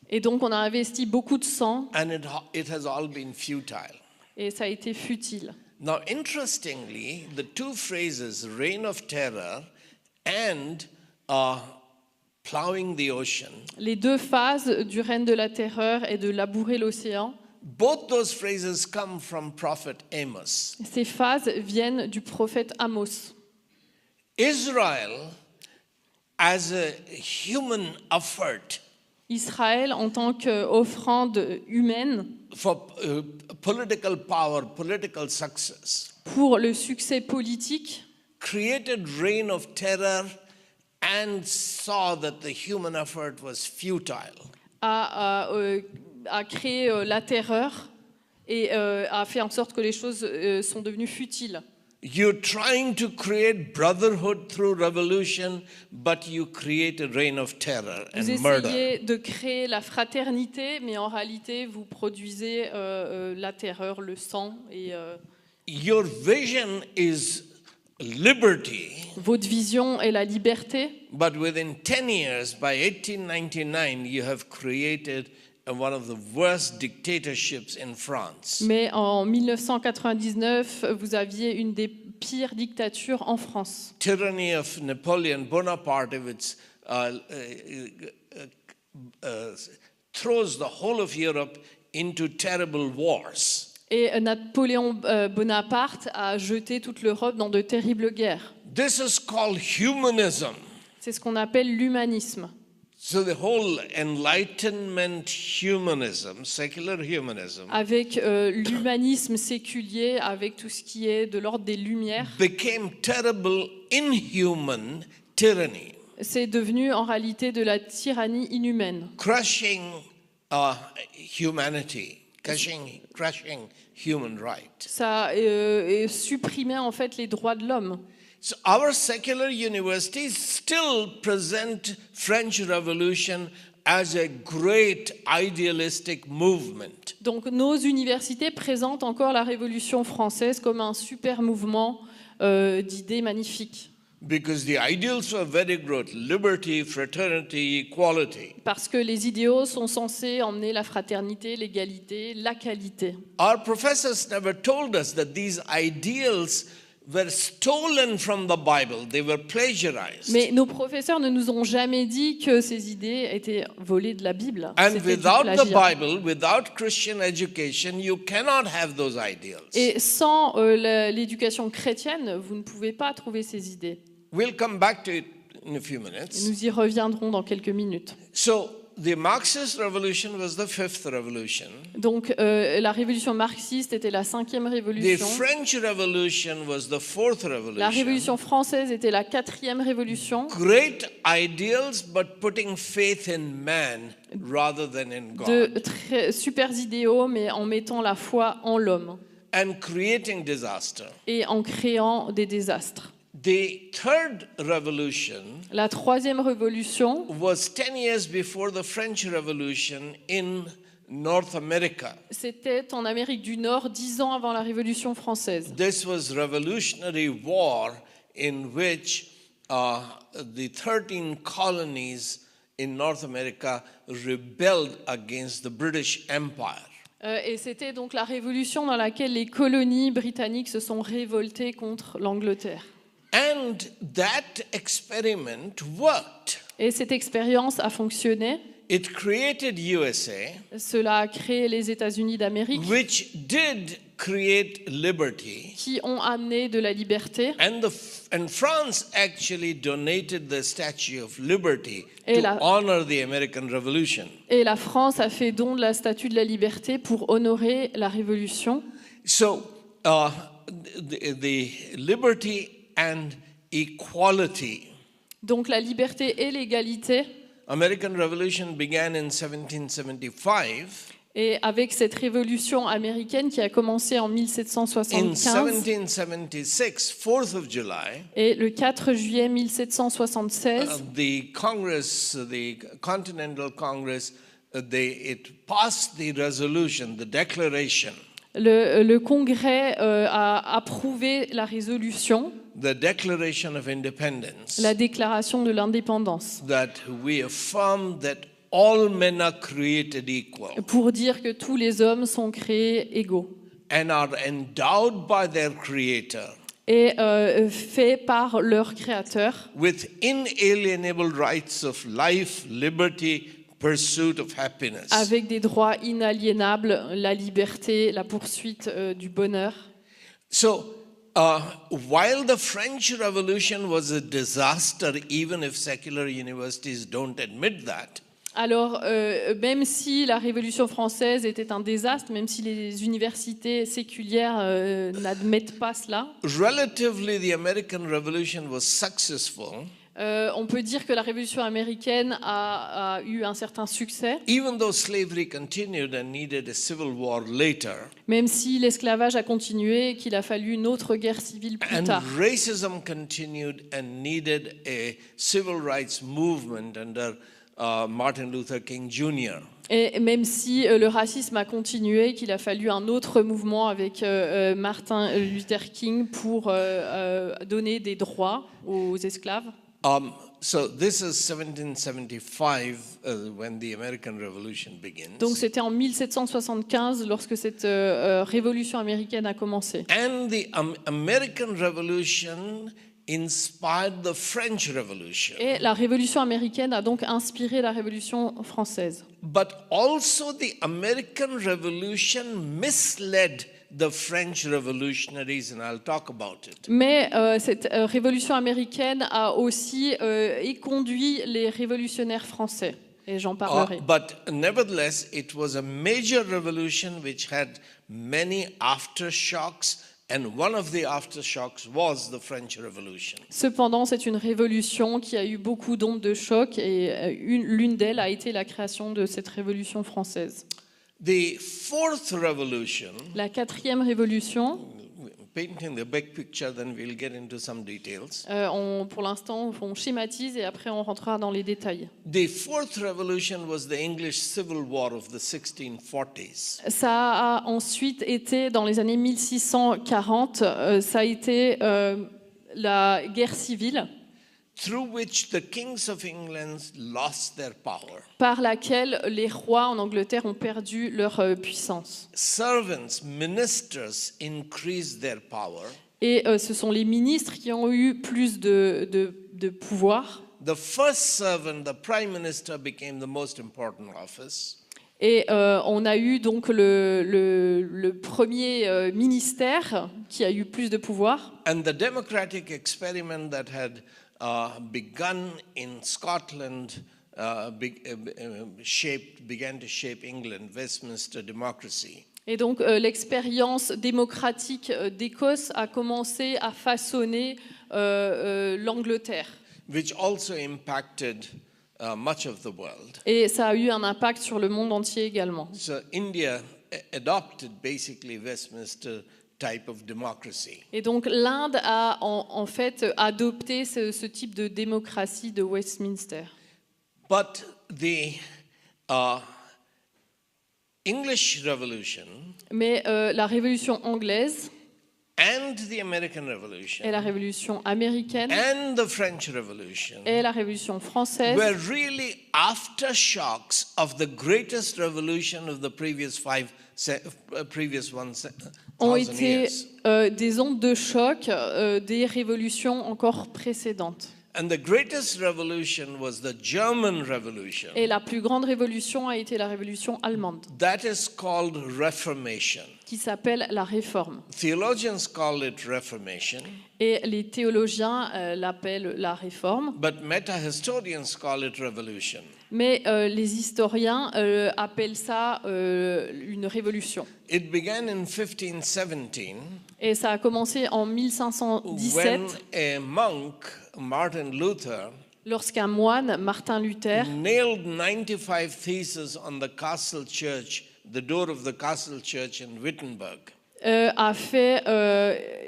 Et donc on a investi beaucoup de sang and it has all been futile. et ça a été futile. Now, interestingly, the two phrases, reign of terror and plowing the ocean, Les deux phases du règne de la terreur et de labourer l'océan, both those phrases come from prophet Amos. ces phases viennent du prophète Amos. Israel, as a human effort Israël, en tant qu'offrande humaine for political power, political success, pour le succès politique, created reign of terror and saw that the human effort was futile. a créé la terreur et a fait en sorte que les choses sont devenues futiles. You're trying to create brotherhood through revolution, but you create a reign of terror and Vous murder. essayez de créer la fraternité, mais en réalité, vous produisez la terreur, le sang. Et Your vision is liberty, votre vision est la liberté. but within 10 years, by 1899, you have created one of the worst dictatorships in France. Mais en 1999, vous aviez une des pires dictatures en France. Tyranny of Napoleon Bonaparte, which throws the whole of Europe into terrible wars. Et Napoléon Bonaparte a jeté toute l'Europe dans de terribles guerres. This is called humanism. C'est ce qu'on appelle l'humanisme. So the whole Enlightenment humanism, secular humanism, Avec l'humanisme séculier, avec tout ce qui est de l'ordre des Lumières, became terrible, inhuman tyranny, c'est devenu en réalité de la tyrannie inhumaine. crushing humanity, crushing human rights. Ça supprimait en fait les droits de l'homme. So our secular universities still present French Revolution as a great idealistic movement. Donc nos universités présentent encore la Révolution française comme un super mouvement d'idées magnifiques. Because the ideals were very great: liberty, fraternity, equality. Parce que les idéaux sont censés emmener la fraternité, l'égalité, la qualité. Our professors never told us that these ideals were stolen from the Bible. They were plagiarized. Mais nos professeurs ne nous ont jamais dit que ces idées étaient volées de la Bible. And C'était du without the plagiat. Bible, without Christian education, you cannot have those ideals. Et sans l'éducation chrétienne, vous ne pouvez pas trouver ces idées. We'll come back to it in a few Et minutes. nous y reviendrons dans quelques minutes. So, the Marxist revolution was the fifth revolution. Donc la révolution marxiste était la 5e The révolution. French Revolution was the fourth La revolution. révolution française était la 4e révolution. Great ideals, but putting faith in man rather than in De God. super idéaux, mais en mettant la foi en l'homme And creating disaster. et en créant des désastres. The third revolution La 3e révolution was 10 years before the French Revolution in North America. c'était en Amérique du Nord, 10 ans avant la Révolution française. This was Revolutionary War in which the 13 colonies in North America rebelled against the British Empire. Et c'était donc la révolution dans laquelle les colonies britanniques se sont révoltées contre l'Angleterre. And that experiment worked. Et cette expérience a fonctionné. It created USA, Cela a créé les États-Unis d'Amérique, which did create liberty. qui ont amené de la liberté. And France actually donated the Statue of Liberty Et to la- honor the American Revolution. Et la France a fait don de la Statue de la Liberté pour honorer la Révolution. So the liberty and equality. Donc la liberté et l'égalité. American Revolution began in 1775. Et avec cette révolution américaine qui a commencé en In 1775 1776, 4th of July, et le 4 juillet 1776, the Congress, the Continental Congress, it passed the resolution, the declaration, le Congrès a approuvé la résolution, the Declaration of Independence, la déclaration de l'indépendance, that we affirm that all men are created equal pour dire que tous les hommes sont créés égaux and are endowed by their Creator et faits par leur Créateur with inalienable rights of life, liberty, pursuit of happiness. avec des droits inaliénables, la liberté, la poursuite du bonheur. So, while the French Revolution was a disaster, even if secular universities don't admit that, Alors, même si la Révolution française était un désastre, même si les universités séculières n'admettent pas cela, relatively the American Revolution was successful, on peut dire que la Révolution américaine a eu un certain succès, even though slavery continued and needed a civil war later, même si l'esclavage a continué et qu'il a fallu une autre guerre civile plus and tard. racism continued and needed a civil rights movement under Martin Luther King Jr. Et même si le racisme a continué, qu'il a fallu un autre mouvement avec Martin Luther King pour donner des droits aux esclaves. So this is 1775 when the American Revolution begins. Donc c'était en 1775 lorsque cette révolution américaine a commencé. And the American Revolution inspired the French Revolution. Et la révolution américaine a donc inspiré la révolution française. But also the American Revolution misled the French revolutionaries, and I'll talk about it. Mais cette révolution américaine a aussi éconduit les révolutionnaires français. Et j'en parlerai. But nevertheless, it was a major revolution which had many aftershocks, and one of the aftershocks was the French Revolution. Cependant, c'est une révolution qui a eu beaucoup d'ondes de choc et l'une d'elles a été la création de cette révolution française. The fourth revolution, La quatrième révolution, painting the big picture, then we'll get into some details. pour l'instant, on schématise et après on rentrera dans les détails. The fourth revolution was the English Civil War of the 1640s. Ça a ensuite été, dans les années 1640, ça a été la guerre civile, Through which the kings of England lost their power. par laquelle les rois en Angleterre ont perdu leur puissance. Servants, ministers increased their power. Et ce sont les ministres qui ont eu plus de pouvoir. The first servant, the prime minister, became the most important office. Et on a eu donc le premier ministère qui a eu plus de pouvoir. And the democratic experiment that had begun in Scotland began to shape England, Westminster democracy. Et donc l'expérience démocratique d'Écosse a commencé à façonner l'Angleterre. Which also impacted much of the world. Et ça a eu un impact sur le monde entier également. So India adopted basically Westminster type of democracy. Et donc l'Inde a en fait adopté ce type de démocratie de Westminster. But the English Revolution Mais la révolution anglaise and the American Revolution et la révolution américaine and the French Revolution et la révolution française were really aftershocks of the greatest revolution of the previous ont 1,000 été years. des ondes de choc des révolutions encore précédentes. And the greatest revolution was the German Revolution. Et la plus grande révolution a été la révolution allemande, That is called Reformation. qui s'appelle la Réforme. Theologians call it Reformation, Et les théologiens l'appellent la Réforme, but meta-historians call it Revolution. mais les historiens appellent ça une révolution. It began in 1517 Et ça a commencé en 1517, when a monk, Martin Luther, lorsqu'un moine, Martin Luther, nailed 95 theses on the castle church, the door of the castle church in Wittenberg. a fait,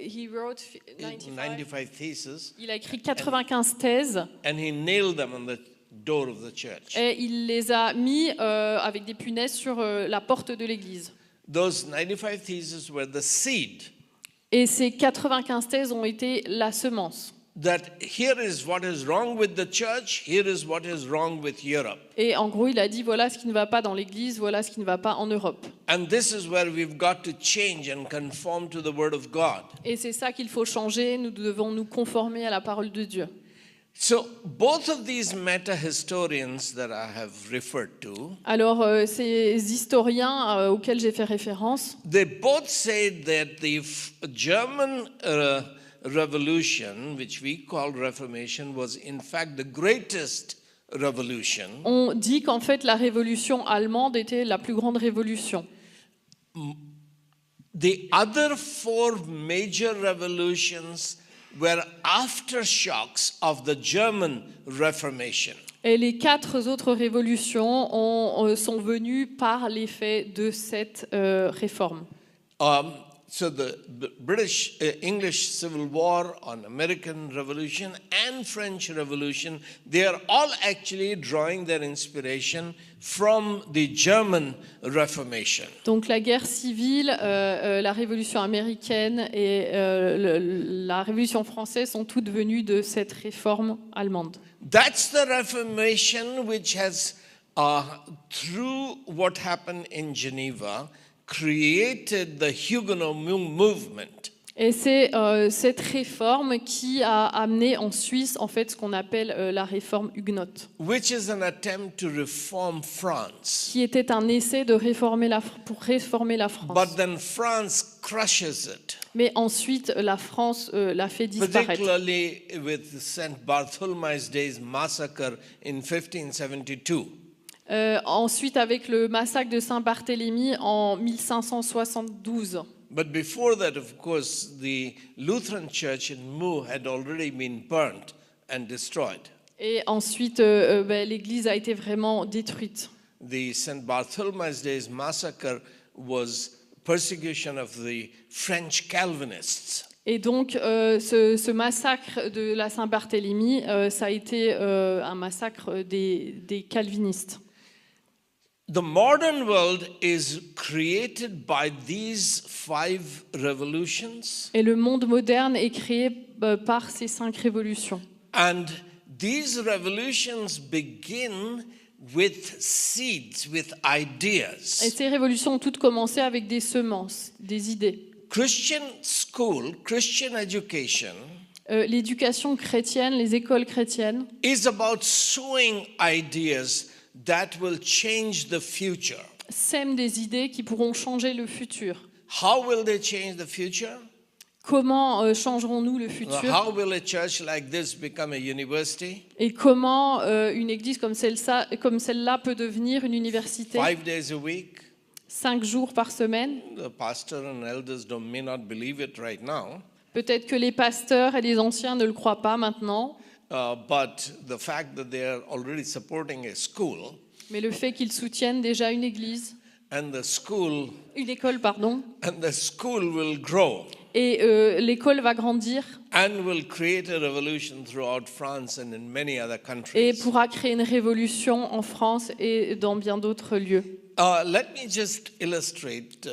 he wrote 95 theses, il a écrit 95 thèses and he nailed them on the door of the church. et il les a mis avec des punaises sur la porte de l'église. Those 95 theses were the seed. Et ces 95 thèses ont été la semence. That here is what is wrong with the church, here is what is wrong with Europe. Et en gros, il a dit, voilà ce qui ne va pas dans l'église, voilà ce qui ne va pas en Europe. And this is where we've got to change and conform to the word of God. Et c'est ça qu'il faut changer, nous devons nous conformer à la parole de Dieu. So both of these meta-historians that I have referred to, Alors, ces historiens auxquels j'ai fait référence, they both say that the German revolution, which we call Reformation, was in fact the greatest revolution. ont dit qu'en fait, la révolution allemande était la plus grande révolution. The other four major revolutions were aftershocks of the German Reformation. Et les 4 autres révolutions sont venues par l'effet de cette réforme. So the British English Civil War, on American Revolution and French Revolution, they are all actually drawing their inspiration from the German Reformation. Donc la guerre civile, la révolution américaine et la révolution française sont toutes venues de cette réforme allemande. That's the Reformation which has, through what happened in Geneva, created the Huguenot movement. Et c'est cette réforme qui a amené en Suisse en fait ce qu'on appelle la réforme huguenote, Which is an attempt to reform France. qui était un essai de pour réformer la France. But then France crushes it, Mais ensuite, la France l'a fait disparaître. particularly with St. Bartholomew's Day's massacre in 1572. Ensuite, avec le massacre de Saint-Barthélemy en 1572. But before that, of course, the Lutheran Church in Meaux had already been burnt and destroyed. Et ensuite, l'Église a été vraiment détruite. The St. Bartholomew's Day's massacre was persecution of the French Calvinists. Et donc, ce massacre de la Saint-Barthélemy, ça a été un massacre des calvinistes. The modern world is created by these 5 revolutions, Et le monde moderne est créé par ces 5 révolutions. and these revolutions begin with seeds, with Et ideas. ces révolutions ont toutes commencé avec des semences, des idées. Christian school, Christian education L'éducation chrétienne, les écoles chrétiennes, is about sowing ideas that will change the future. sèment des idées qui pourront changer le futur. How will they change the future? Comment changerons-nous le futur? How will a church like this become a university? Et comment une église comme celle-là peut devenir une université 5 days a week. 5 jours par semaine? The pastor and elders may not believe it right now, Peut-être que les pasteurs et les anciens ne le croient pas maintenant, but the fact that they are already supporting a school, mais le fait qu'ils soutiennent déjà une église, une école, pardon, and the school will grow et l'école va grandir and will create a revolution throughout France and in many other et countries. pourra créer une révolution en France et dans bien d'autres lieux. Let me just illustrate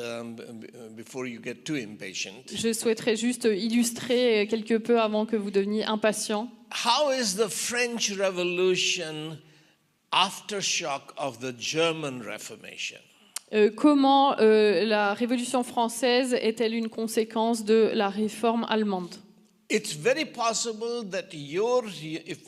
before you get too impatient. Je souhaiterais juste illustrer quelque peu avant que vous deveniez impatients. How is the French Revolution aftershock of the German Reformation? Comment la Révolution française est-elle une conséquence de la réforme allemande? It's very possible that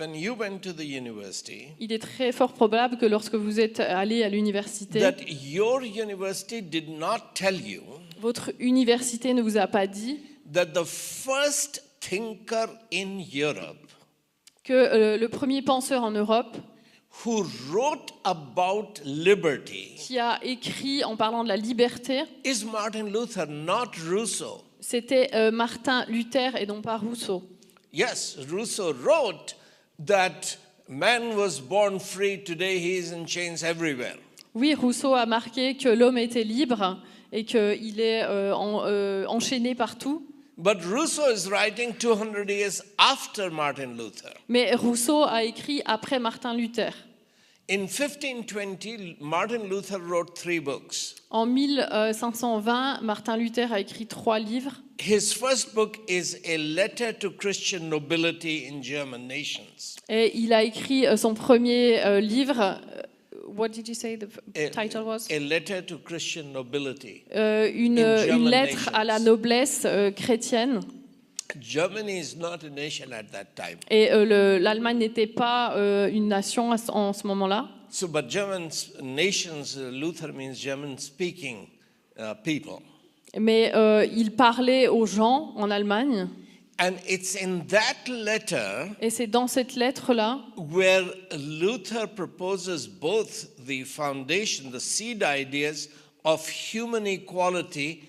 when you went to the university, Il est très fort probable que lorsque vous êtes allé à l'université, that your university did not tell you votre université ne vous a pas dit that the first thinker in Europe que le premier penseur en Europe who wrote about liberty qui a écrit en parlant de la liberté, is Martin Luther, not Rousseau. c'était Martin Luther et non pas Rousseau. Yes, Rousseau wrote that man was born free, today he is in chains everywhere. Oui, Rousseau a marqué que l'homme était libre et qu'il est enchaîné partout. But Rousseau is writing 200 years after Martin Luther. Mais Rousseau a écrit après Martin Luther. In 1520, Martin Luther wrote 3 books. En 1520, Martin Luther a écrit 3 livres. His first book is a letter to Christian nobility in German nations. Et il a écrit son premier livre. What did you say the title was? A letter to Christian nobility. Une lettre à la noblesse chrétienne. Germany is not a nation at that time. Et l'Allemagne n'était pas une nation en ce moment-là. So, but German nations, Luther means German-speaking people. Mais il parlait aux gens en Allemagne. And it's in that letter Et c'est dans cette lettre-là where Luther proposes both the foundation, the seed ideas of human equality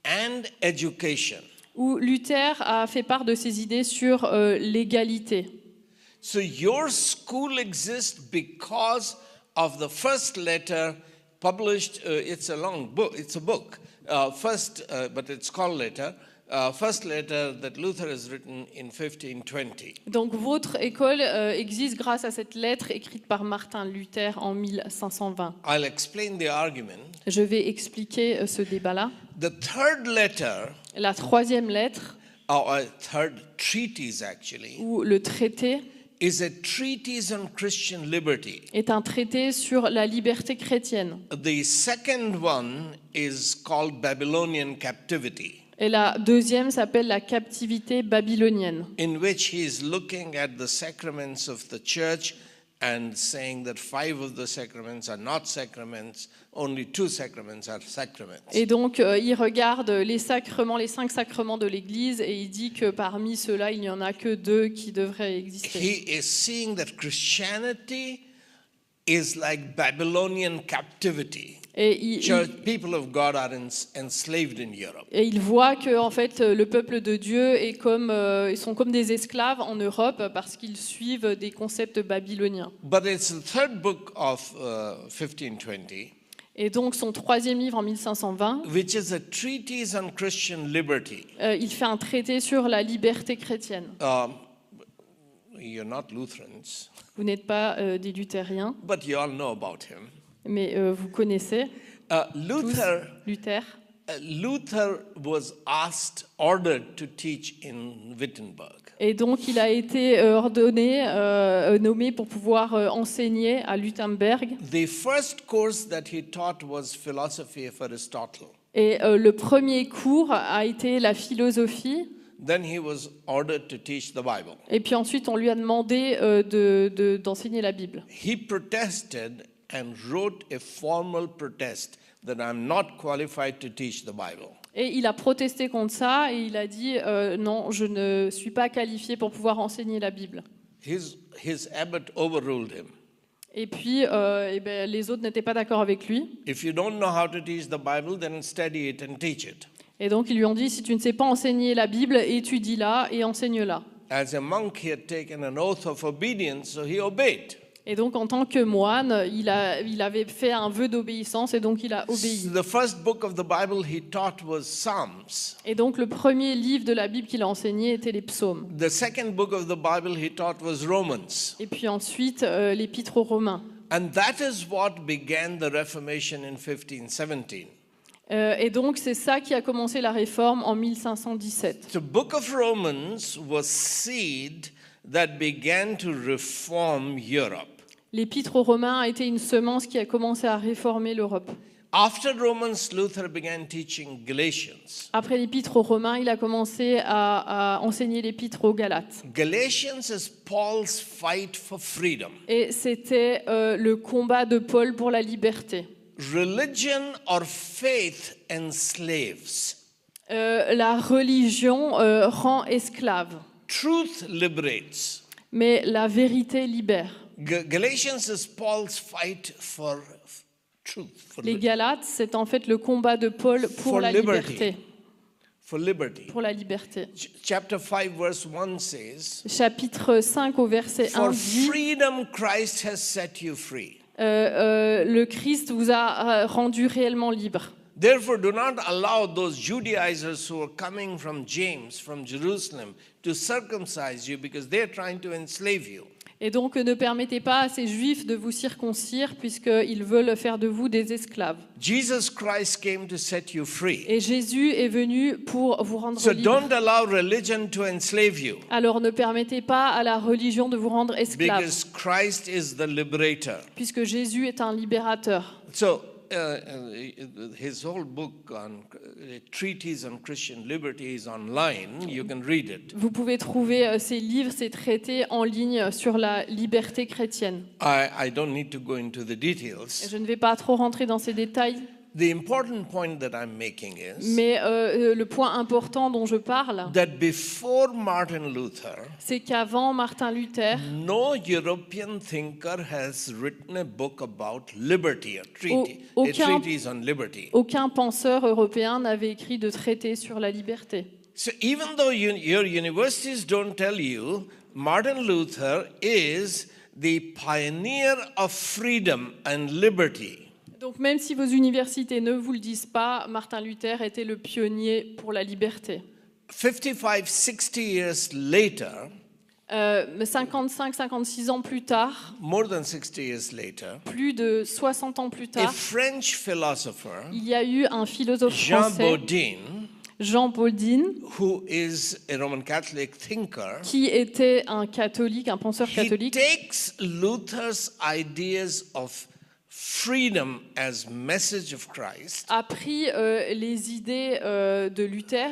and education. où Luther a fait part de ses idées sur l'égalité. So your school exists because of the first letter published, it's a long book, it's a book, but it's called letter. First letter that Luther has written in 1520. Donc votre école existe grâce à cette lettre écrite par Martin Luther en 1520. I'll explain the argument. Je vais expliquer ce débat-là. The third letter, La troisième lettre, or a third treatise actually, ou le traité, is a treatise on Christian liberty. est un traité sur la liberté chrétienne. The second one is called Babylonian captivity, Et la deuxième s'appelle la captivité babylonienne, in which he is looking at the sacraments of the church and saying that 5 of the sacraments are not sacraments, only 2 sacraments are sacraments. Et donc il regarde les sacrements, les 5 sacrements de l'Église, et il dit que parmi ceux-là, il n'y en a que 2 qui devraient exister. He is seeing that Christianity is like Babylonian captivity. Et People of God are enslaved in Europe. et il voit que en fait, le peuple de Dieu est ils sont comme des esclaves en Europe parce qu'ils suivent des concepts babyloniens. But it's the third book of 1520, Et donc son troisième livre en 1520, which is a treatise on Christian liberty. il fait un traité sur la liberté chrétienne. You're not Lutherans, Vous n'êtes pas des luthériens, but you all know about him. mais vous connaissez Luther was ordered to teach in Wittenberg. Et donc il a été nommé pour pouvoir enseigner à Wittenberg. The first course that he taught was philosophy of Aristotle. Et le premier cours a été la philosophie. Then he was ordered to teach the Bible. Et puis ensuite, on lui a demandé d'enseigner la Bible. He protested and wrote a formal protest that I'm not qualified to teach the Bible. Et il a protesté contre ça et il a dit non, je ne suis pas qualifié pour pouvoir enseigner la Bible. His abbot overruled him. Et puis les autres n'étaient pas d'accord avec lui. If you don't know how to teach the Bible, then study it and teach it. Et donc ils lui ont dit, si tu ne sais pas enseigner la Bible, étudie-la et enseigne-la. As a monk, he had taken an oath of obedience, so he obeyed. Et donc en tant que moine, il avait fait un vœu d'obéissance et donc il a obéi. The first book of the Bible he taught was Psalms. Et donc le premier livre de la Bible qu'il a enseigné était les psaumes. The second book of the Bible he taught was Romans. Et puis ensuite l'épître aux Romains. And that is what began the Reformation in 1517. Et donc c'est ça qui a commencé la réforme en 1517. The book of Romans was seed that began to reform Europe. L'épître aux Romains a été une semence qui a commencé à réformer l'Europe. After Romans, Luther began teaching Galatians. Après l'épître aux Romains, il a commencé à enseigner l'épître aux Galates. Galatians is Paul's fight for freedom. Et c'était le combat de Paul pour la liberté. Religion or faith enslaves. La religion rend esclave, Truth liberates. mais la vérité libère. Galatians is Paul's fight for truth. Les Galates, c'est en fait le combat de Paul pour la liberté. For liberty. Pour la liberté. Chapter 5 verse 1 says, Chapitre 5 au verset 1 For dit, freedom Christ has set you free. le Christ vous a rendu réellement libre. Therefore, do not allow those Judaizers who are coming from James, from Jerusalem, to circumcise you because they are trying to enslave you. Et donc ne permettez pas à ces Juifs de vous circoncire puisqu'ils veulent faire de vous des esclaves. Jesus Christ came to set you free. Et Jésus est venu pour vous rendre So libre. don't allow religion to enslave you, Alors ne permettez pas à la religion de vous rendre esclave, because Christ is the liberator. puisque Jésus est un libérateur. So his whole book on treatise on Christian liberty is online. You can read it. Vous pouvez trouver ces livres, ces traités en ligne sur la liberté chrétienne. I don't need to go into the details. Je ne vais pas trop rentrer dans ces détails, The important point that I'm making is mais le point important dont je parle, that before Martin Luther, c'est qu'avant Martin Luther, no European thinker has written a book about liberty, a Aucun- treatise on liberty. aucun penseur européen n'avait écrit de traité sur la liberté. So even though your universities don't tell you, Martin Luther is the pioneer of freedom and liberty. Donc même si vos universités ne vous le disent pas, Martin Luther était le pionnier pour la liberté. 60 years later, 55-56 ans plus tard, more than 60 years later, plus de 60 ans plus a tard, French philosopher, il y a eu un philosophe Jean français, Bodin, Jean Bodin, who is a Roman Catholic thinker, qui était un catholique, un penseur he catholique, takes Luther's ideas of freedom as message of Christ a pris les idées de Luther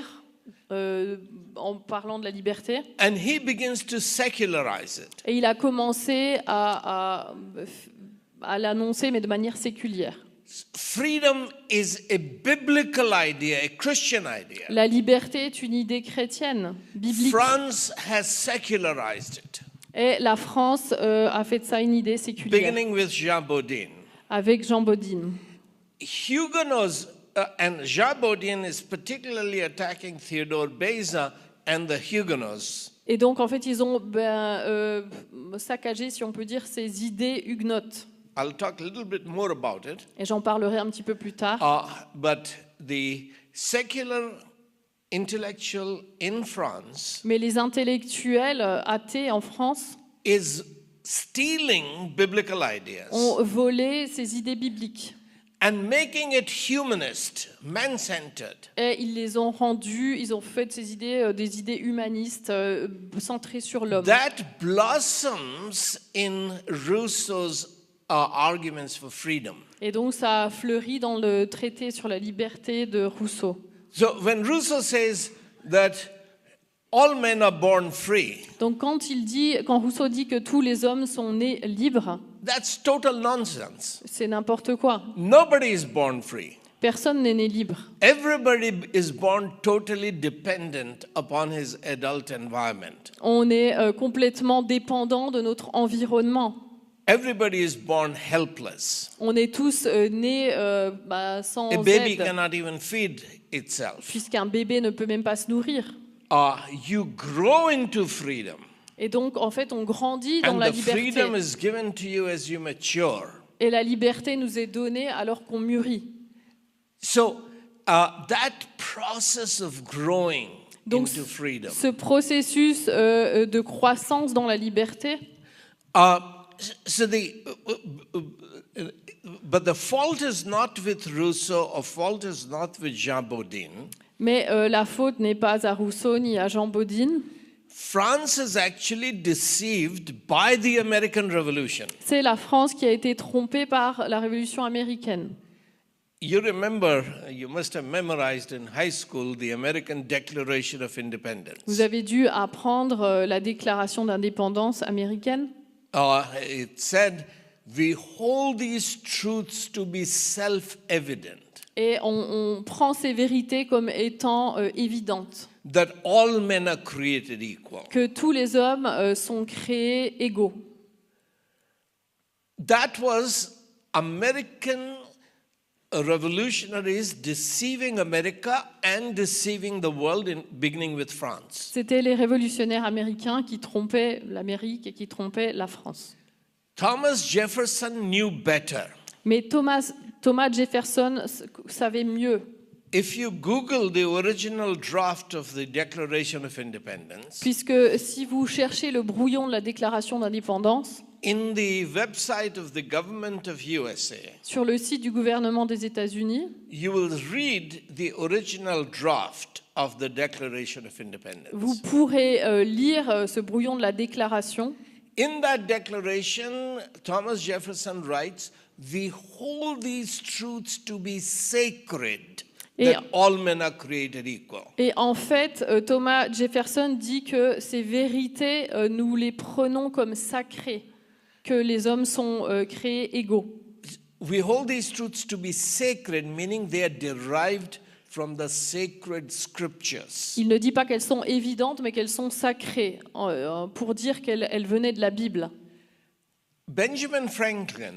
en parlant de la liberté and he begins to secularize it. et il a commencé à l'annoncer mais de manière séculière. Freedom is a biblical idea, a Christian idea. La liberté est une idée chrétienne, biblique. France has secularized it, Et la France a fait de ça une idée séculière, beginning with Jean Bodin. avec Jean Bodin. Huguenots, and Jean Bodin is particularly attacking Theodore Beza and the Huguenots. Et donc, en fait, ils ont saccagé, si on peut dire, ces idées huguenotes. I'll talk a little bit more about it. Et j'en parlerai un petit peu plus tard. But the secular intellectual in France Mais les intellectuels athées en France is stealing biblical ideas ont volé ces idées bibliques. and making it humanist, man-centered. Et ils les ont rendues, ils ont fait de ces idées des idées humanistes centrées sur l'homme. That blossoms in Rousseau's arguments for freedom. Et donc ça a fleuri dans le traité sur la liberté de Rousseau. So when Rousseau says that all men are born free, Donc quand Rousseau dit que tous les hommes sont nés libres, that's total nonsense. c'est n'importe quoi. Nobody is born free. Personne n'est né libre. Everybody is born totally dependent upon his adult environment. On est complètement dépendant de notre environnement. Everybody is born helpless. On est tous nés sans A baby aide, cannot even feed itself. puisqu'un bébé ne peut même pas se nourrir. You grow into freedom, Et donc, en fait, on grandit dans and la the liberté. freedom is given to you as you mature. Et la liberté nous est donnée alors qu'on mûrit. So that process of growing Donc, into freedom. ce processus de croissance dans la liberté, But the fault is not with Rousseau, or fault is not with Jean Bodin. mais la faute n'est pas à Rousseau ni à Jean Bodin. France is actually deceived by the American Revolution. C'est la France qui a été trompée par la Révolution américaine. You remember, you must have memorized in high school the American Declaration of Independence. Vous avez dû apprendre la déclaration d'indépendance américaine. It said, we hold these truths to be self-evident, Et on prend ces vérités comme étant évidentes. that all men are created equal. Que tous les hommes sont créés égaux. That was American revolutionaries deceiving America and deceiving the world, beginning with France. C'était les révolutionnaires américains qui trompaient l'Amérique et qui trompaient la France. Thomas Jefferson knew better. Mais Thomas Jefferson savait mieux. If you Google the original draft of the Declaration of Independence, Puisque si vous cherchez le brouillon de la déclaration d'indépendance, in the website of the government of USA, sur le site du gouvernement des États-Unis, you will read the original draft of the Declaration of Independence. vous pourrez lire ce brouillon de la déclaration. In that declaration, Thomas Jefferson writes, we hold these truths to be sacred, that all men are created equal. Et en fait, Thomas Jefferson dit que ces vérités, nous les prenons comme sacrées, que les hommes sont créés égaux. We hold these truths to be sacred, meaning they are derived from the sacred scriptures. Il ne dit pas qu'elles sont évidentes, mais qu'elles sont sacrées, pour dire qu'elles venaient de la Bible. Benjamin Franklin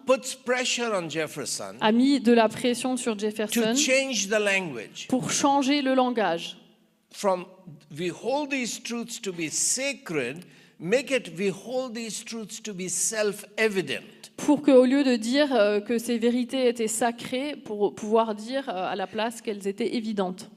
puts pressure on Jefferson a mis de la pression sur to Jefferson change the language. pour changer le langage. From we hold these truths to be sacred, make it we hold these truths to be self-evident. pour qu'au lieu de dire que ces vérités étaient sacrées, pour pouvoir dire à la place qu'elles étaient évidentes.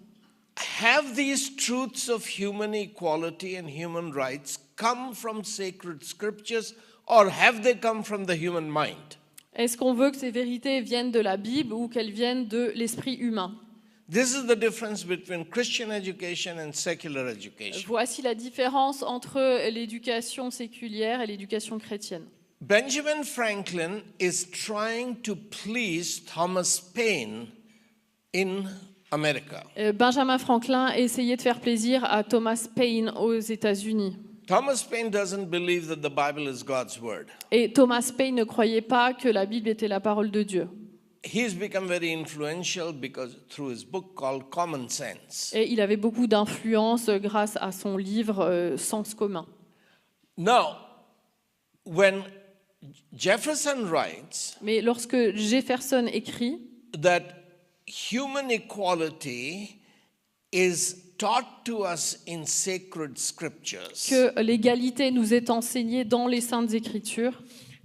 Have these truths of human equality and human rights come from sacred scriptures, or have they come from the human mind? Est-ce qu'on veut que ces vérités viennent de la Bible ou qu'elles viennent de l'esprit humain? This is the difference between Christian education and secular education. Voici la différence entre l'éducation séculière et l'éducation chrétienne. Benjamin Franklin is trying to please Thomas Paine in America. Benjamin Franklin essayait de faire plaisir à Thomas Paine aux États-Unis. Thomas Paine doesn't believe that the Bible is God's word. Et Thomas Paine ne croyait pas que la Bible était la parole de Dieu. He's become very influential because through his book called Common Sense. Et il avait beaucoup d'influence grâce à son livre Sens commun. Now, when Jefferson writes Mais lorsque Jefferson écrit that human equality is taught to us in sacred scriptures, que l'égalité nous est enseignée dans les Saintes Écritures,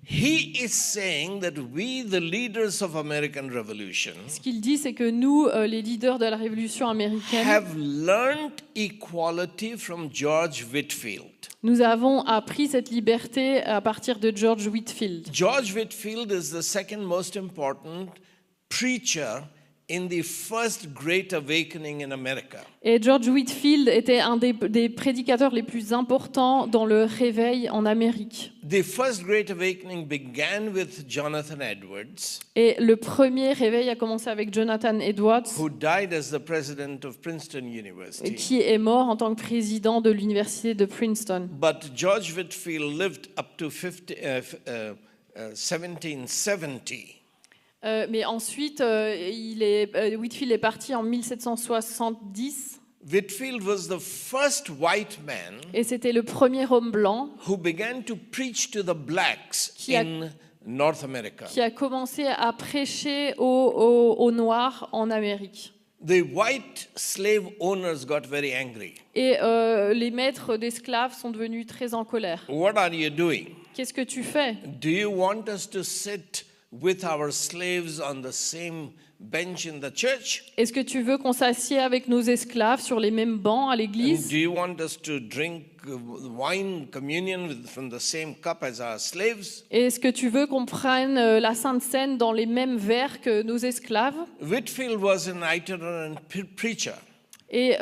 he is saying that we, the leaders of American Revolution, ce qu'il dit, c'est que nous, les leaders de la Révolution américaine, have learned equality from George Whitefield. nous avons appris cette liberté à partir de George Whitefield. George Whitefield is the second most important preacher in the first Great Awakening in America. Et George Whitefield était un des prédicateurs les plus importants dans le réveil en Amérique. The first Great Awakening began with Jonathan Edwards, Et le premier réveil a commencé avec Jonathan Edwards, who died as the president of Princeton University. qui est mort en tant que président de l'université de Princeton. But George Whitefield lived up to 1770. Mais ensuite, Whitefield est parti en 1770. Whitefield was the first white man Et c'était le premier homme blanc who began to preach to the blacks Qui a- in North America. qui a commencé à prêcher aux Noirs en Amérique. The white slave owners got very angry. Et les maîtres d'esclaves sont devenus très en colère. What are you doing? Qu'est-ce que tu fais? Do you want us to sit with our slaves on the same bench in the church? Est-ce que tu veux qu'on s'assied avec nos esclaves sur les mêmes bancs à And l'église? do you want us to drink wine communion from the same cup as our slaves? Est-ce que tu veux qu'on prenne la Sainte Seine dans les mêmes verres que nos esclaves? Whitefield was an itinerant preacher. Et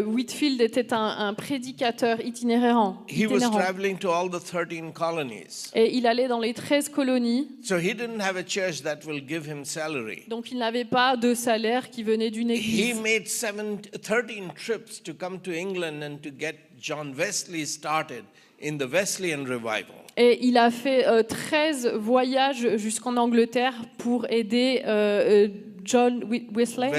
Whitefield était un prédicateur itinérant. He was traveling to all the 13 colonies. Et il allait dans les 13 colonies, So he didn't have a church that will give him salary. donc il n'avait pas de salaire qui venait d'une He église. made 13 trips to come to England and to get John Wesley started in the Wesleyan revival. Et il a fait 13 voyages jusqu'en Angleterre pour aider John Wesley,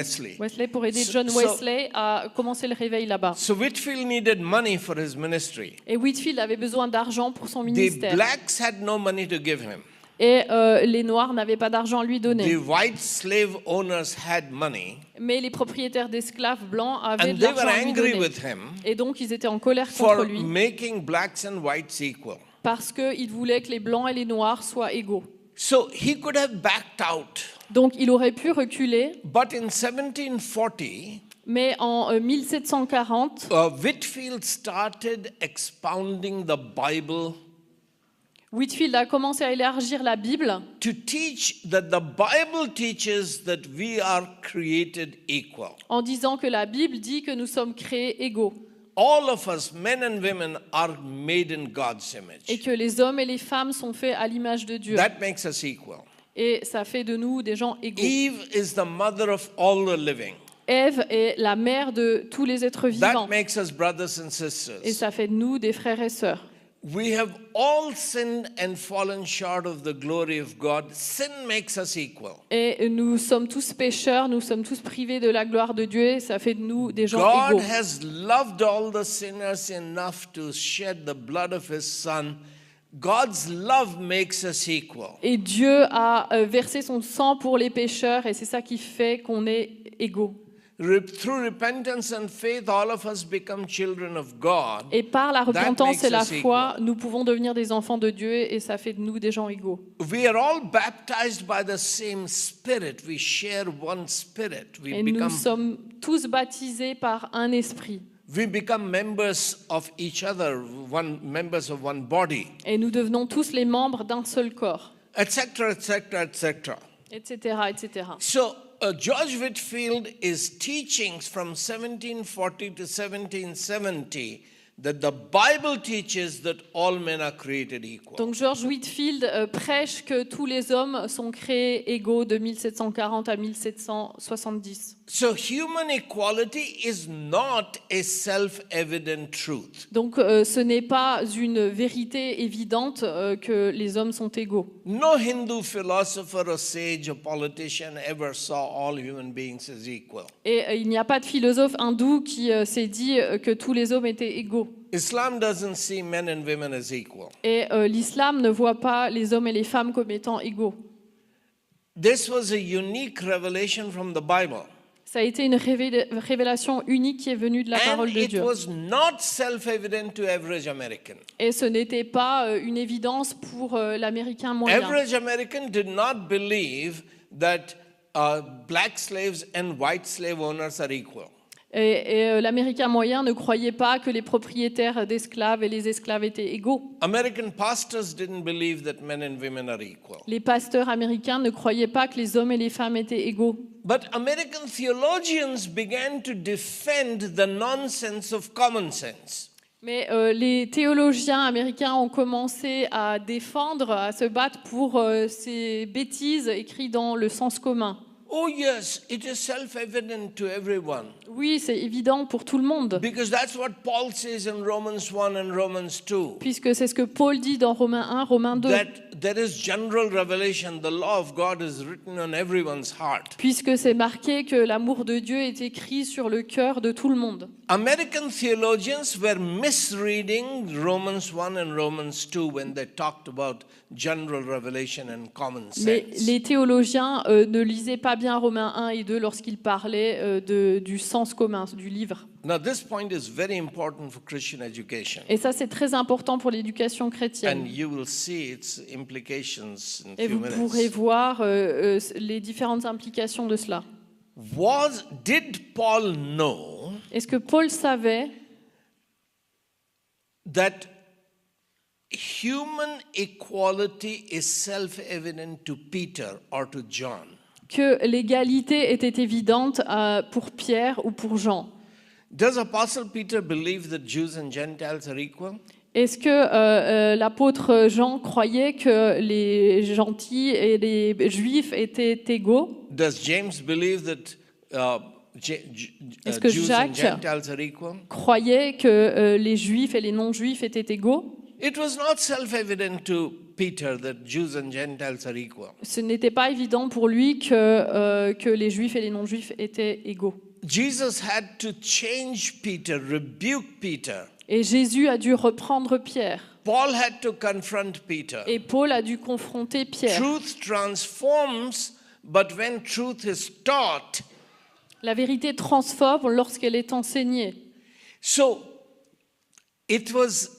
pour aider John Wesley à commencer le réveil là-bas. So Whitefield needed money for his ministry. Et Whitefield avait besoin d'argent pour son The ministère. blacks had no money to give him. Et les Noirs n'avaient pas d'argent à lui The donner. white slave owners had money, Mais les propriétaires d'esclaves blancs avaient and de they were l'argent à lui angry donner. with him Et donc ils étaient en colère contre for lui making blacks and whites equal. parce qu'ils voulaient que les Blancs et les Noirs soient égaux. So he could have backed out. Donc il aurait pu reculer, But in 1740, mais en 1740, Whitefield started expounding the Bible Whitefield a commencé à élargir la Bible to teach that the Bible teaches that we are created equal. en disant que la Bible dit que nous sommes créés égaux All of us, men and women, are made in God's et image. que les hommes et les femmes sont faits à l'image de Dieu. That makes us equal. Et ça fait de nous des gens égaux. Eve is the mother of all the living. Ève est la mère de tous les êtres That vivants. makes us brothers and Et sisters. ça fait de nous des frères et sœurs. We have all sinned and fallen short of the glory of God. Sin makes us equal. Et nous sommes tous pécheurs, nous sommes tous privés de la gloire de Dieu. Et ça fait de nous des gens God égaux. has loved all the sinners enough to shed the blood of his son. God's love makes us equal. Et Dieu a versé son sang pour les pécheurs et c'est ça qui fait qu'on est égaux. through repentance and faith, all of us become children of God. Et par la That repentance et makes la us foi, equal. nous pouvons devenir des enfants de Dieu et ça fait de nous des gens égaux. We are all baptized by the same Spirit. We share one Spirit. Et nous sommes tous baptisés par un esprit. We become members of each other, members of one body, Et nous devenons tous les membres d'un seul corps, etc., etc., etc. etc., etc. So George Whitefield is teaching from 1740 to 1770 that the Bible teaches that all men are created equal. Donc George Whitefield prêche que tous les hommes sont créés égaux de 1740 à 1770. So human equality is not a self-evident truth. Donc ce n'est pas une vérité évidente que les hommes sont égaux. No Hindu philosopher or sage or politician ever saw all human beings as equal. Et il n'y a pas de philosophe hindou qui s'est dit que tous les hommes étaient égaux. Islam doesn't see men and women as equal. Et l'islam ne voit pas les hommes et les femmes comme étant égaux. This was a unique revelation from the Bible. Ça a été une révélation unique qui est venue de la parole And de it Dieu. was not self-evident to average American. Et ce n'était pas une évidence pour l'Américain moyen. Average American did not believe that black slaves and white slave owners are equal. Et l'Américain moyen ne croyait pas que les propriétaires d'esclaves et les esclaves étaient égaux. American pastors didn't believe that men and women are equal. Les pasteurs américains ne croyaient pas que les hommes et les femmes étaient égaux. But American theologians began to defend the nonsense of common sense. Mais les théologiens américains ont commencé à défendre, à se battre pour ces bêtises écrites dans le sens commun. Oh yes, it is self-evident to everyone. Oui, c'est évident pour tout le monde. Because that's what Paul says in Romans 1 and Romans 2. Puisque c'est ce que Paul dit dans Romains 1, Romains 2. That there is general revelation. The law of God is written on everyone's heart. Puisque c'est marqué que l'amour de Dieu est écrit sur le cœur de tout le monde. American theologians were misreading Romans 1 and Romans 2 when they talked about general revelation and common sense. Mais les théologiens ne lisaient pas bien Romains 1 et 2 lorsqu'ils parlaient du sens commun du livre. Now this point is very important for Christian education. Et ça, c'est très important pour l'éducation chrétienne. And you will see its implications in a Et few vous pourrez minutes. voir les différentes implications de cela. Did Paul know Est-ce que Paul savait that human equality is self-evident to Peter or to John? que l'égalité était évidente pour Pierre ou pour Jean? Does Apostle Peter believe that Jews and Gentiles are equal? Est-ce que l'apôtre Jean croyait que les gentils et les juifs étaient égaux? Does James believe that Est-ce que Jews and Jacques Gentiles are equal? croyait que les juifs et les non-juifs étaient égaux? It was not self-evident to Peter that Jews and Gentiles are equal. Ce n'était pas évident pour lui que les juifs et les non-juifs étaient égaux. Jesus had to change Peter, rebuke Peter. Et Jésus a dû reprendre Pierre. Paul had to confront Peter. Et Paul a dû confronter Pierre. Truth transforms, but when truth is taught. La vérité transforme lorsqu'elle est enseignée. So, it was.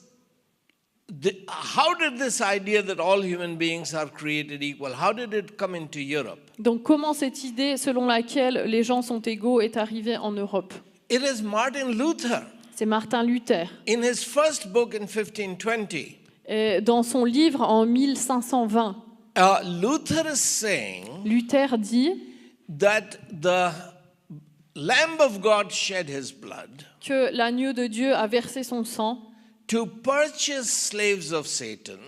How did this idea that all human beings are created equal, how did it come into Europe? Donc comment cette idée selon laquelle les gens sont égaux est arrivée en Europe? It is Martin Luther. C'est Martin Luther. In his first book in 1520, Et dans son livre en 1520, Luther is saying Luther dit that the Lamb of God shed his blood que l'agneau de Dieu a versé son sang to purchase slaves of Satan,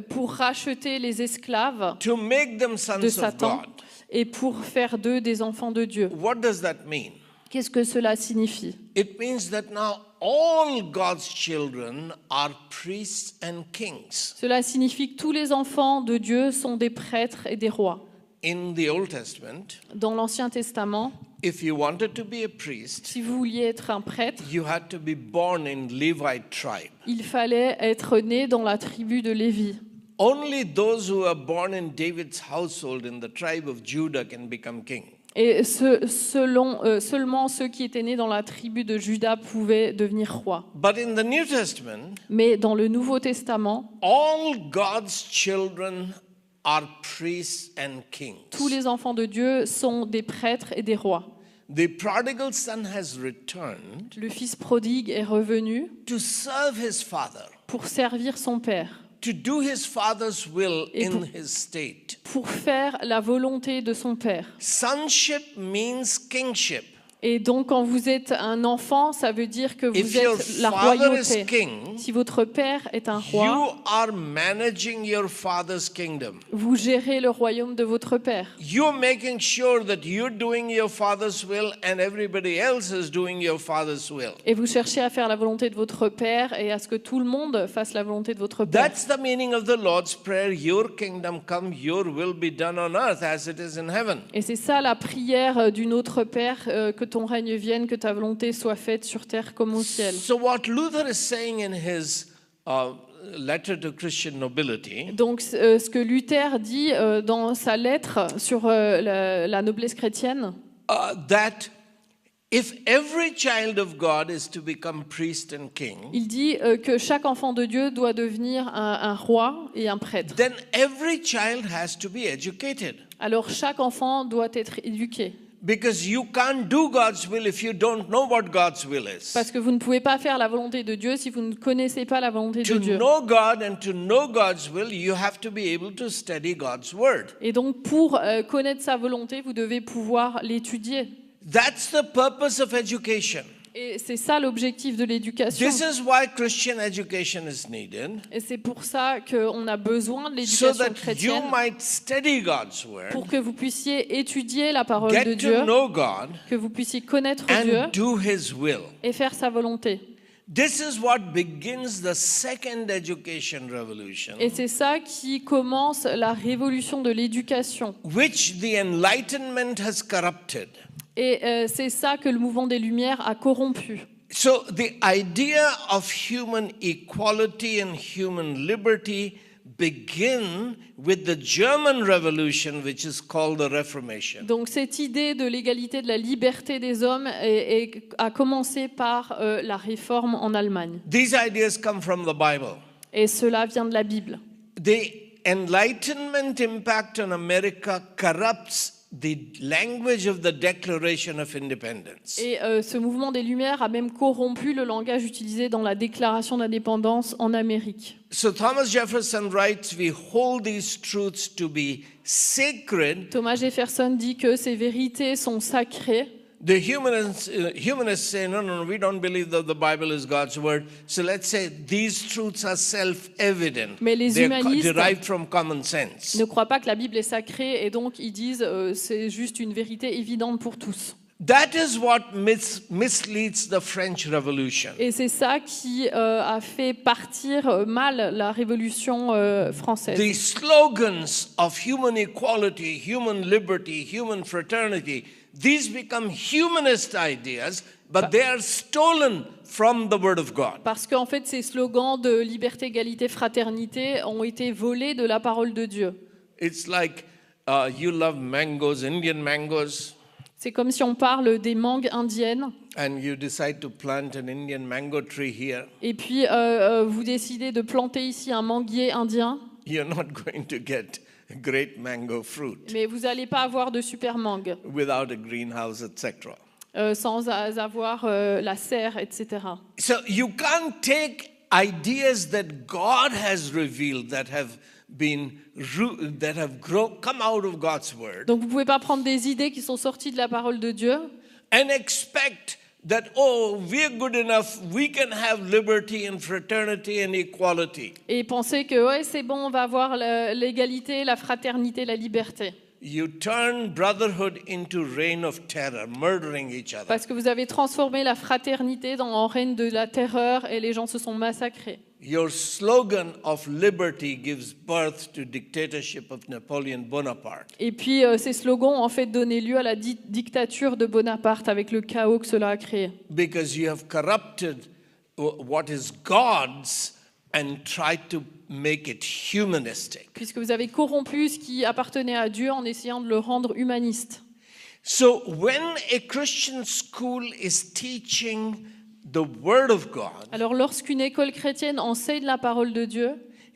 pour racheter les esclaves to make them de sons of Satan God. et pour faire d'eux des enfants de Dieu. What does that mean? Qu'est-ce que cela signifie? It means that now all God's children are priests and kings. Cela signifie que tous les enfants de Dieu sont des prêtres et des rois. In the Old Testament, Dans l'Ancien Testament, if you wanted to be a priest, si vous vouliez être un prêtre, you had to be born in Levite tribe. il fallait être né dans la tribu de Lévi. Only those who are born in David's household in the tribe of Judah can become king. Et seulement ceux qui étaient nés dans la tribu de Juda pouvaient devenir rois. But in the New Testament, Mais dans le Nouveau Testament, all God's children are priests and kings. tous les enfants de Dieu sont des prêtres et des rois. The prodigal son has returned Le fils prodigue est revenu to serve his father, pour servir son père, to do his father's will Et in pour- his state. pour faire la volonté de son père. Sonship means kingship. Et donc, quand vous êtes un enfant, ça veut dire que If vous your êtes la father is royauté. king, Si votre père est un you roi, are managing your father's kingdom. vous gérez le royaume de votre père. You're making sure that you're doing your father's will and everybody else is doing your father's will. Et vous cherchez à faire la volonté de votre père et à ce que tout le monde fasse la volonté de votre père. That's the meaning of the Lord's Prayer. Your kingdom come, your will be done on earth as it is in heaven. Et c'est ça la prière du Notre Père, que ton règne vienne, que ta volonté soit faite sur terre comme au ciel. So what Luther is saying in his letter to Christian nobility Donc ce que Luther dit dans sa lettre sur la noblesse chrétienne, that if every child of God is to become priest and king, il dit que chaque enfant de Dieu doit devenir un roi et un prêtre. then every child has to be educated. Alors chaque enfant doit être éduqué. Because you can't do God's will if you don't know what God's will is. Parce que vous ne pouvez pas faire la volonté de Dieu si vous ne connaissez pas la volonté de To Dieu. know God and to know God's will, you have to be able to study God's word. Et donc pour connaître sa volonté, vous devez pouvoir l'étudier. That's the purpose of education. Et c'est ça l'objectif de l'éducation. This is why Christian education is needed, Et c'est pour ça qu'on a besoin de so l'éducation that you chrétienne, might study God's word, pour que vous puissiez étudier la parole de get Dieu, to know God, que vous puissiez connaître Dieu and do His will. et faire sa volonté. This is what begins the second education revolution, Et c'est ça qui commence la révolution de l'éducation. which the Enlightenment has corrupted. Et c'est ça que le mouvement des Lumières a corrompu. So the idea of human equality and human liberty begin with the German Revolution, which is called the Reformation. Donc cette idée de l'égalité, de la liberté des hommes a commencé par la réforme en Allemagne. These ideas come from the Bible. Et cela vient de la Bible. The Enlightenment impact on America corrupts the language of the Declaration of Independence. Et ce mouvement des Lumières a même corrompu le langage utilisé dans la Déclaration d'indépendance en Amérique. So Thomas Jefferson writes, we hold these truths to be sacred. Thomas Jefferson dit que ces vérités sont sacrées. The humanists say, no, we don't believe that the Bible is God's word. So let's say these truths are self-evident. Mais les They're humanistes derived from common sense. ne croient pas que la Bible est sacrée et donc ils disent c'est juste une vérité évidente pour tous. That is what misleads the French Revolution. Et c'est ça qui a fait partir mal la Révolution française. The slogans of human equality, human liberty, human fraternity, these become humanist ideas, but they are stolen from the Word of God. Parce qu'en fait, ces slogans de liberté, égalité, fraternité ont été volés de la parole de Dieu. It's like you love mangoes, Indian mangoes, C'est comme si on parle des mangues indiennes and you decide to plant an Indian mango tree here. et puis vous décidez de planter ici un manguier indien, You're not going to get great mango fruit mais vous n'allez pas avoir de super mangue without a greenhouse, etc. sans avoir la serre, etc. So you can't take ideas that God has revealed that have come out of God's word Donc vous ne pouvez pas prendre des idées qui sont sorties de la parole de Dieu and expect that, oh, we're good enough, we can have liberty and fraternity and equality. et penser que ouais, c'est bon, on va avoir l'égalité, la fraternité, la liberté. You turn brotherhood into reign of terror, murdering each other. Parce que vous avez transformé la fraternité en règne de la terreur et les gens se sont massacrés. Your slogan of liberty gives birth to dictatorship of Napoleon Bonaparte. Et puis ces slogans ont en fait donné lieu à la dictature de Bonaparte avec le chaos que cela a créé. Because you have corrupted what is God's and tried to make it humanistic. Puisque vous avez corrompu ce qui appartenait à Dieu en essayant de le rendre humaniste. So when a Christian school is teaching the Word of God, Alors lorsqu'une école chrétienne enseigne la parole de Dieu,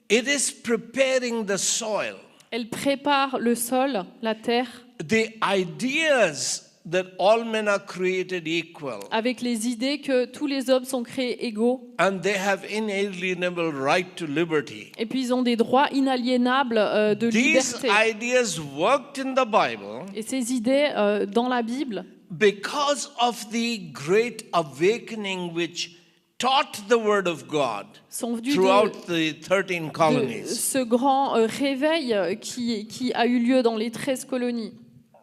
it is preparing the soil. elle prépare le sol, la terre, The ideas that all men are created equal avec les idées que tous les hommes sont créés égaux. and they have inalienable right to liberty. Et puis ils ont des droits inaliénables de These liberté. ideas worked in the Bible Et ces idées dans la Bible, because of the great awakening which taught the Word of God sont venues throughout the 13 de colonies. ce grand réveil qui a eu lieu dans les 13 colonies.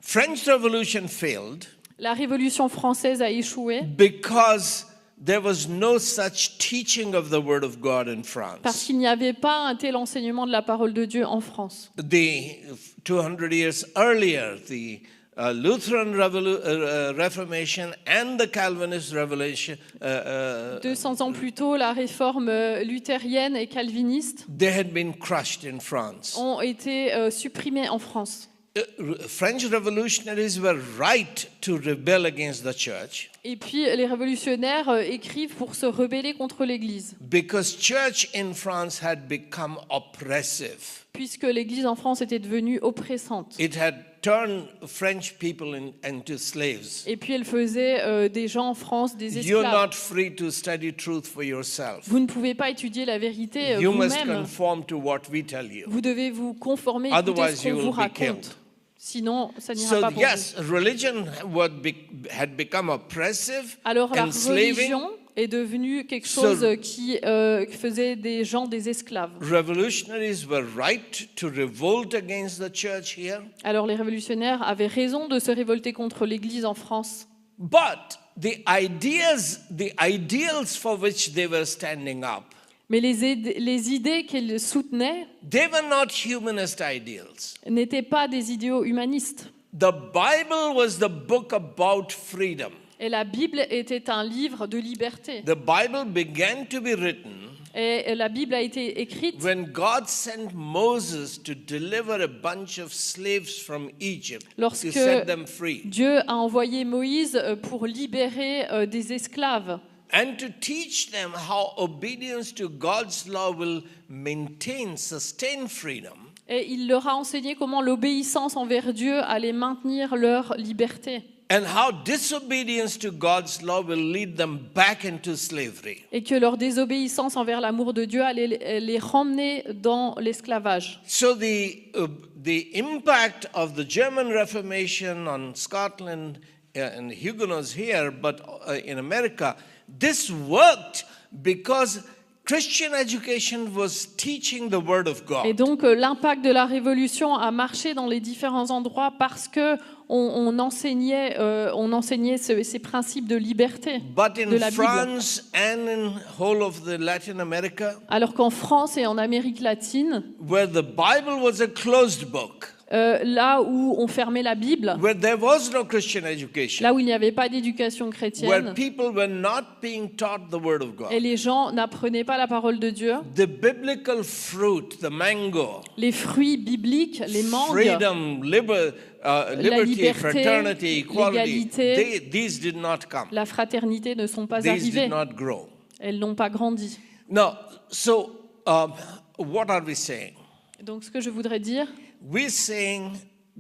French Revolution failed La Révolution française a échoué because there was no such teaching of the Word of God in parce France. qu'il n'y avait pas un tel enseignement de la parole de Dieu en France. The 200 years earlier, the Lutheran Reformation and the Calvinist Revelation, 200 ans plus tôt, la réforme luthérienne et calviniste they had been crushed in France. ont été supprimées en France. French revolutionaries were right to rebel against the church Et puis les révolutionnaires écrivent pour se rebeller contre l'Église, because church in France had become oppressive. puisque l'Église en France était devenue oppressante. It had turned French people into slaves. Et puis elle faisait des gens en France des You're esclaves. not free to study truth for yourself. Vous ne pouvez pas étudier la vérité You must vous-même. conform to what we tell you. Vous devez vous conformer, écouter Otherwise, ce qu'on you will vous be raconte. killed. Sinon, ça n'ira So pas pour yes, vous. religion had become oppressive, Alors la enslaving. religion est devenue quelque So- chose qui faisait des gens des esclaves. Revolutionaries were right to revolt against the church here, Alors les révolutionnaires avaient raison de se révolter contre l'Église en France. but the ideals for which they were standing up, Mais les idées qu'ils soutenaient they were not humanist ideals. n'étaient pas des idéaux humanistes. The Bible was the book about freedom. Et la Bible était un livre de liberté. The Bible began to be written Et la Bible a été écrite when God sent Moses to deliver a bunch of slaves from Egypt Lorsque to set them free Dieu a envoyé Moïse pour libérer des esclaves and to teach them how obedience to God's law will sustain freedom. et il leur a enseigné comment l'obéissance envers Dieu allait maintenir leur liberté And how disobedience to God's law will lead them back into slavery. et que leur désobéissance envers l'amour de Dieu allait les ramener dans l'esclavage. So the impact of the German Reformation on Scotland and Huguenots here, but in America, this worked because Christian education was teaching the Word of God. Et donc l'impact de la Révolution a marché dans les différents endroits parce que on enseignait ces principes de liberté But de in la Bible. France and in whole of the Latin America, Alors qu'en France et en Amérique latine, where the Bible was a closed book, là où on fermait la Bible, where there was no Christian education, là où il n'y avait pas d'éducation where chrétienne, people were not being taught the Word of God, et les gens n'apprenaient pas la parole de Dieu, the biblical fruit, the mango, les fruits bibliques, les mangues, freedom, liberty, liberté, fraternity, equality, l'égalité, these did not come. la fraternité ne sont pas These arrivées. did not grow. Elles n'ont pas grandi. Now, so what are we saying? Donc ce que je voudrais dire, We're saying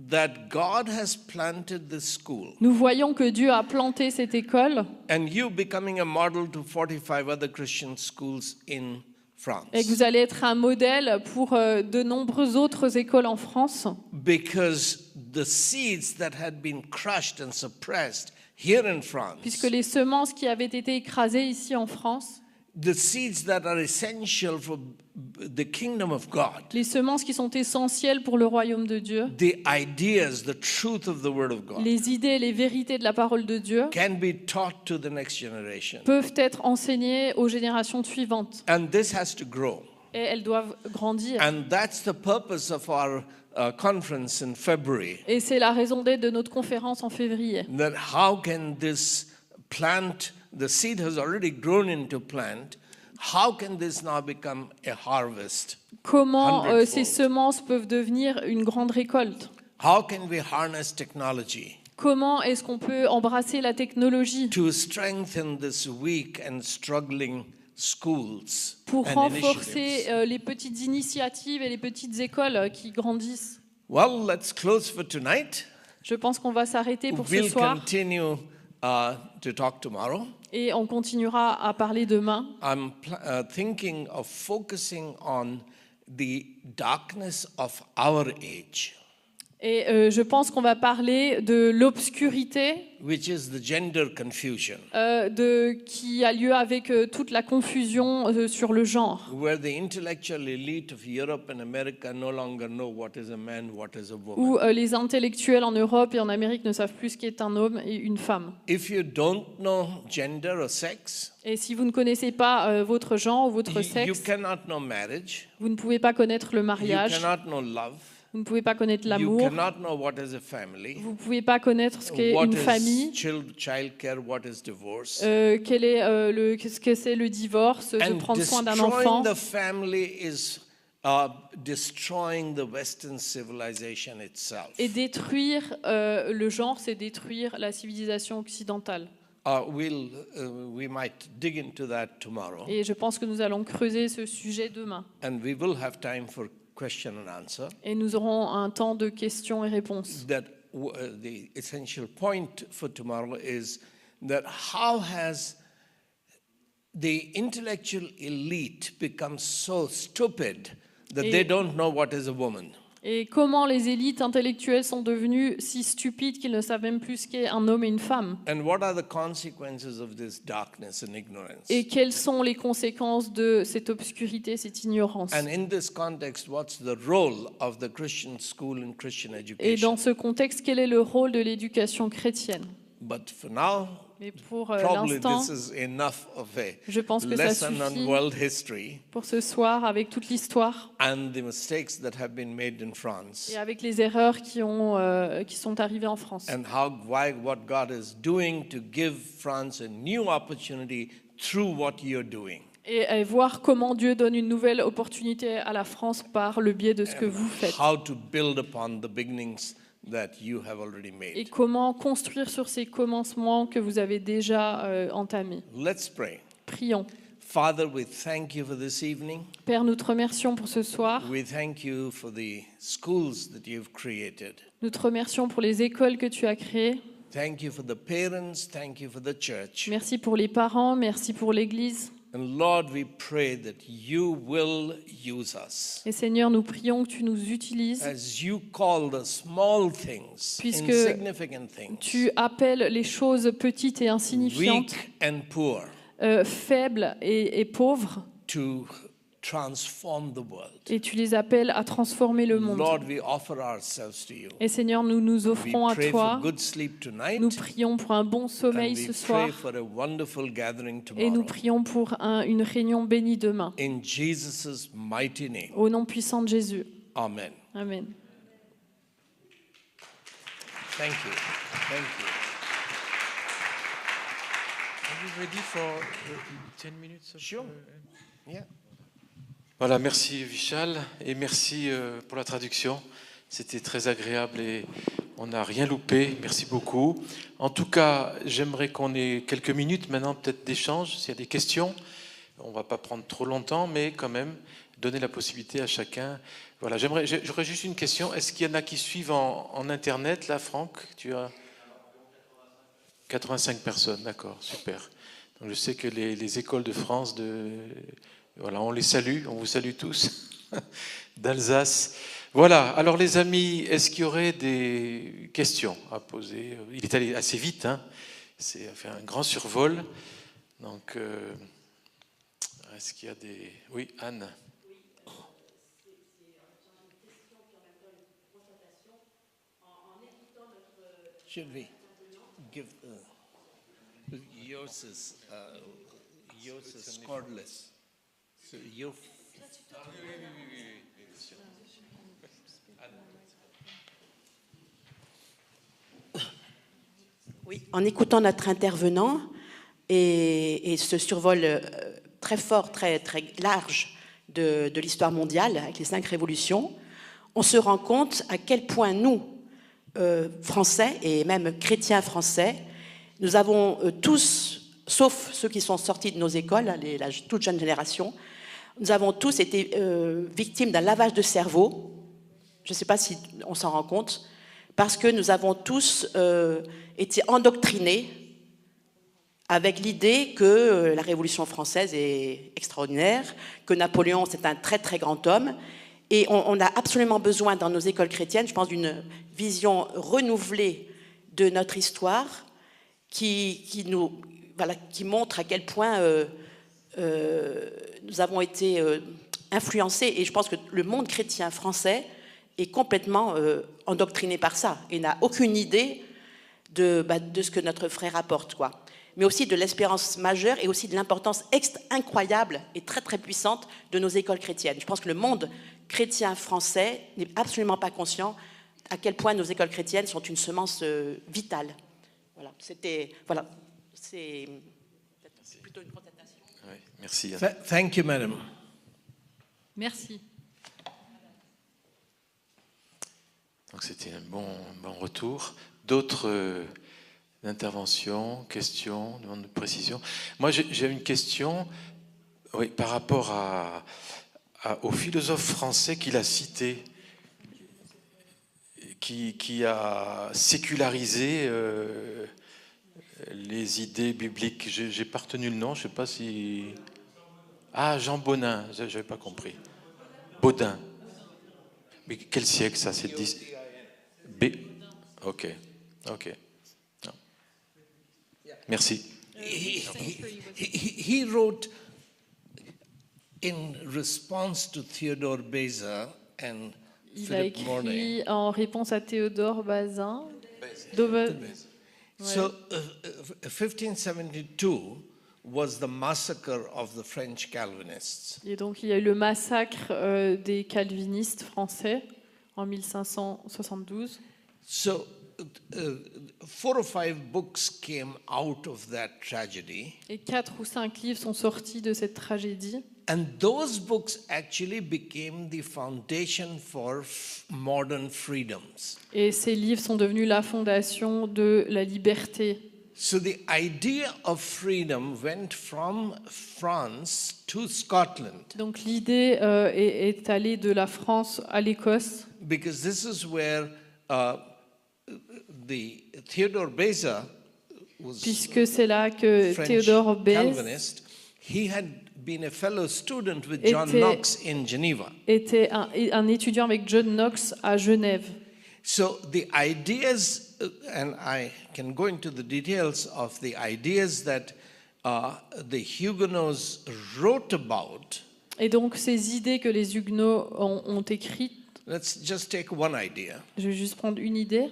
that God has planted this school, nous voyons que Dieu a planté cette école and you becoming a model to 45 other Christian schools in France. et que vous allez être un modèle pour de nombreuses autres écoles en France, Because the seeds that had been crushed and suppressed here in France, puisque les semences qui avaient été écrasées ici en France, the seeds that are essential for the kingdom of God, les semences qui sont essentielles pour le royaume de Dieu, the ideas, the truth of the Word of God, les idées, les vérités de la parole de Dieu can be taught to the next generation. peuvent être enseignées aux générations suivantes And this has to grow. et elles doivent grandir. And that's the purpose of our conference in February. Et c'est la raison d'être de notre conférence en février. That how can this plant, the seed has already grown into plant, how can this now become a harvest? Comment Hundredfold. ces semences peuvent devenir une grande récolte? How can we harness technology? Comment est-ce qu'on peut embrasser la technologie to strengthen this weak and struggling schools pour and renforcer initiatives? les petites initiatives et les petites écoles qui grandissent? Well, let's close for tonight. Je pense qu'on va s'arrêter pour ce We'll soir continue to talk tomorrow. et on continuera à parler demain. I'm thinking of focusing on the darkness of our age, Et je pense qu'on va parler de l'obscurité which is the gender confusion, qui a lieu avec toute la confusion sur le genre, where the intellectual elite of Europe and America no longer know what is a man, what is a woman. où les intellectuels en Europe et en Amérique ne savent plus ce qu'est un homme et une femme. If you don't know gender or sex, Et si vous ne connaissez pas votre genre ou votre you sexe, cannot know marriage, vous ne pouvez pas connaître le you mariage, cannot know love, vous ne pouvez pas connaître you l'amour, cannot know what is a family, vous ne pouvez pas connaître ce qu'est what une is famille, child care, what is divorce. qu'est-ce que c'est le divorce, de And prendre soin d'un destroying enfant. the family is destroying the Western civilization itself. Et détruire le genre, c'est détruire la civilisation occidentale. We might dig into that tomorrow, Et je pense que nous allons creuser ce sujet demain. and we will have time for question and answer. Et nous aurons un temps de questions et réponses. That the essential point for tomorrow is that how has the intellectual elite become so stupid that they don't know what is a woman? Et comment les élites intellectuelles sont devenues si stupides qu'ils ne savent même plus ce qu'est un homme et une femme. And what are the consequences of this darkness and ignorance? Et quelles sont les conséquences de cette obscurité, cette ignorance. And in this context, what's the role of the Christian school and Christian Et education? dans ce contexte, quel est le rôle de l'éducation chrétienne? But for now, Mais pour probably l'instant, this is enough of je pense que ça lesson on suffit world history pour ce soir avec toute l'histoire and the mistakes that have been made in France, et avec les erreurs qui sont arrivées en France. and what God is doing to give France a new opportunity through what you're doing. Et voir comment Dieu donne une nouvelle opportunité à la France par le biais de ce que vous faites. How to build upon the beginnings that you have already Et made. comment construire sur ces commencements que vous avez déjà entamés. Let's pray. Prions. Father, we thank you for this evening. Père, nous te remercions pour ce soir. We thank you for the schools that you've created. Nous te remercions pour les écoles que tu as créées. Thank you for the parents. Thank you for the church. Merci pour les parents, merci pour l'Église. And Lord, we pray that you will use us. Et Seigneur, nous prions que tu nous utilises. As you call the small things, Puisque insignificant things, Tu appelles les choses petites et insignifiantes, weak and poor, faibles et pauvres, to transform the world. et tu les appelles à transformer le monde. Lord, we offer ourselves to you. Et Seigneur, nous nous We offrons à pray toi. for good sleep tonight. Nous prions pour un bon And sommeil we ce soir. pray for a wonderful gathering Et nous tomorrow. prions pour une réunion bénie demain. In Jesus' mighty name. Au nom puissant de Jésus. Amen. Amen. Thank you. Thank you. Are you ready for 10 minutes? Sure. Yeah. Voilà, merci Vishal et merci pour la traduction. C'était très agréable et on n'a rien loupé. Merci beaucoup. En tout cas, j'aimerais qu'on ait quelques minutes maintenant peut-être d'échange, s'il y a des questions. On ne va pas prendre trop longtemps, mais quand même donner la possibilité à chacun. Voilà, j'aurais juste une question. Est-ce qu'il y en a qui suivent en Internet, là, Franck? Tu as 85 personnes, d'accord, super. Donc je sais que les écoles de France, voilà, on les salue, on vous salue tous, d'Alsace. Voilà, alors les amis, est-ce qu'il y aurait des questions à poser? Il est allé assez vite, hein. C'est fait un grand survol. Donc, est-ce qu'il y a des... Oui, Anne. Should we give yours is cordless. So you Oui, en écoutant notre intervenant et ce survol très fort, très, très large de l'histoire mondiale avec les 5 révolutions, on se rend compte à quel point nous, français et même chrétiens français, nous avons tous, sauf ceux qui sont sortis de nos écoles, la toute jeune génération, nous avons tous été victimes d'un lavage de cerveau. Je ne sais pas si on s'en rend compte, parce que nous avons tous été endoctrinés avec l'idée que la Révolution française est extraordinaire, que Napoléon c'est un très très grand homme, et on a absolument besoin dans nos écoles chrétiennes, je pense, d'une vision renouvelée de notre histoire qui montre à quel point nous avons été influencés, et je pense que le monde chrétien français est complètement endoctriné par ça et n'a aucune idée de ce que notre frère apporte, quoi. Mais aussi de l'espérance majeure et aussi de l'importance incroyable et très très puissante de nos écoles chrétiennes. Je pense que le monde chrétien français n'est absolument pas conscient à quel point nos écoles chrétiennes sont une semence vitale. Voilà, c'est plutôt une constatation. Oui, merci. Thank you, madam. Merci. Donc c'était un bon retour. D'autres interventions, questions, demandes de précision. Moi, j'ai une question, oui, par rapport au philosophe français qu'il a cité, qui a sécularisé les idées bibliques. J'ai pas retenu le nom, je sais pas si... Ah, Jean Bonin, j'avais pas compris. Baudin. Mais quel siècle ça, c'est 10... B. Ok. Non. Merci. He wrote in response to Theodore Beza and Il a Philip Morley. écrit en réponse à Théodore Bazin. So, 1572 was the massacre of the French Calvinists. Et donc il y a eu le massacre des calvinistes français en 1572. So, 4 or 5 books came out of that tragedy. Et 4 ou 5 livres sont sortis de cette tragédie. And those books actually became the foundation for modern freedoms. Et ces livres sont devenus la fondation de la liberté. So the idea of freedom went from France to Scotland. Donc l'idée est allée de la France à l'Écosse. Because this is where the Theodore Beza was Puisque c'est là que French Théodore Beza Calvinist. He had been a fellow student with John Knox in Geneva. était un étudiant avec John Knox à Genève. So the ideas, and I can go into the details of the ideas that the Huguenots wrote about. Et donc ces idées que les Huguenots ont écrites, Let's just take one idea. je vais juste prendre une idée.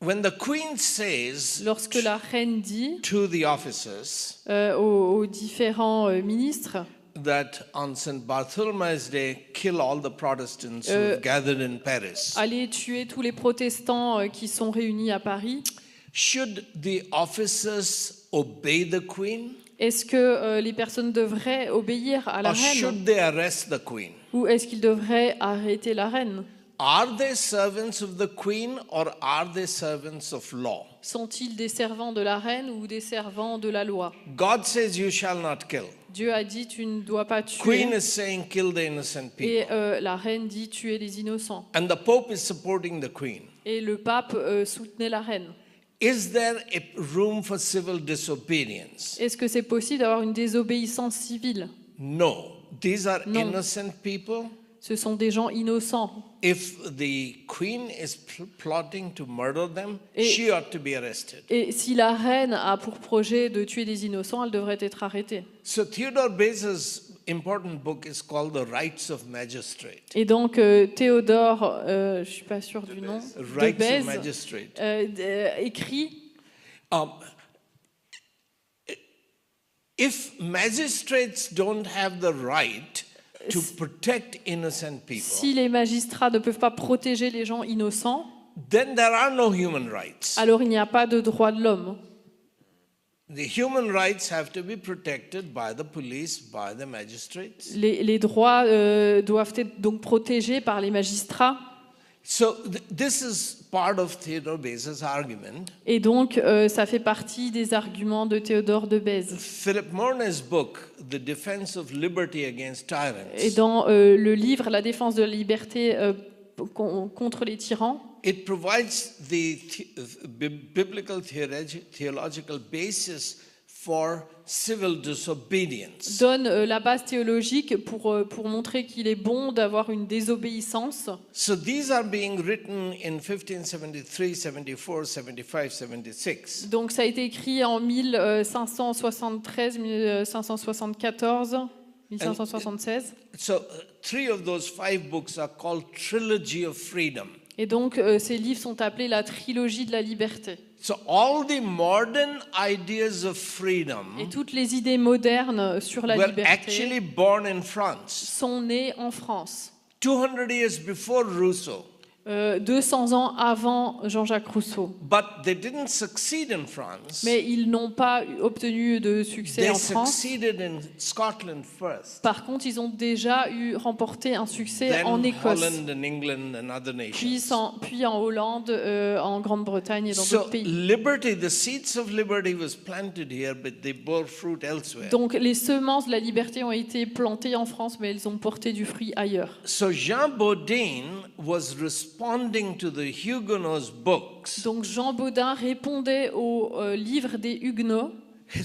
When the Queen says Lorsque la reine dit to the officers aux différents ministres that on St. Bartholomew's Day, kill all the Protestants who gathered in Paris, allez tuer tous les protestants qui sont réunis à Paris, should the officers obey the Queen? est-ce que les personnes devraient obéir à la Or reine should they arrest the Queen? ou est-ce qu'ils devraient arrêter la reine? Are they servants of the Queen or are they servants of law? Sont-ils des servants de la reine ou des servants de la loi? God says you shall not kill. Dieu a dit tu ne dois pas tuer. Queen is saying kill the innocent Et people. la reine dit tuer les innocents. And the Pope is supporting the Queen. Et le pape soutenait la reine. Is there a room for civil disobedience? Est-ce que c'est possible d'avoir une désobéissance civile? No. These are Non. innocent people. Ce sont des gens innocents. If the Queen is plotting to murder them, Et- she ought to be arrested. Et si la reine a pour projet de tuer des innocents, elle devrait être arrêtée. So Theodore Beza's important book is called The Rights of Magistrate. Et donc Théodore, je suis pas sûre du nom, de Rights of Bèze, Magistrate. écrit If magistrates don't have the right to protect innocent people, si les magistrats ne peuvent pas protéger les gens innocents, then there are no human rights. alors il n'y a pas de droits de l'homme. The human rights have to be protected by the police, by the magistrates. Les droits doivent être donc protégés par les magistrats. So this is part of Theodore Beza's argument. Et donc, ça fait partie des arguments de Théodore de Bèze. Philip Mornay's book, The Defense of Liberty Against Et Tyrants, dans le livre La défense de la liberté contre les tyrans, it provides the biblical theological basis for civil disobedience. donne la base théologique pour montrer qu'il est bon d'avoir une désobéissance. So these are being written in 1573, 74, 75, 76. Donc ça a été écrit en 1573, 1574, 1576. So three of those 5 books are called Trilogy of Freedom. Et donc ces livres sont appelés la trilogie de la liberté. So all the modern ideas of freedom Et toutes les idées modernes sur la were liberté actually born in France. sont nées en France. 200 years before Rousseau. 200 ans avant Jean-Jacques Rousseau. But they didn't succeed in France. Mais ils n'ont pas obtenu de succès They en France. succeeded in Scotland first. Par contre, ils ont déjà remporté un succès en Then Écosse, Holland and England and other nations. puis en Hollande, en Grande-Bretagne et dans So d'autres pays. liberty, the seeds of liberty was planted here, but they bore fruit elsewhere. Donc les semences de la liberté ont été plantées en France, mais elles ont porté du fruit ailleurs. So Jean Bodin was responding to the Huguenots' books. Donc Jean Bodin répondait au livre des Huguenots.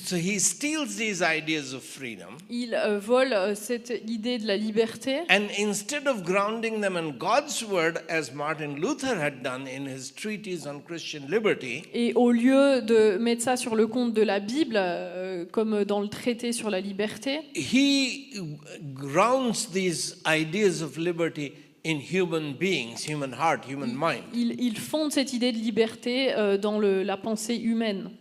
So he steals these ideas of freedom, Il vole cette idée de la liberté. and instead of grounding them in God's word, as Martin Luther had done in his treatise on Christian liberty, Et au lieu de mettre ça sur le compte de la Bible, comme dans le traité sur la liberté, he grounds these ideas of liberty in human beings, human heart, human mind. il fonde cette idée de liberté dans la pensée humaine.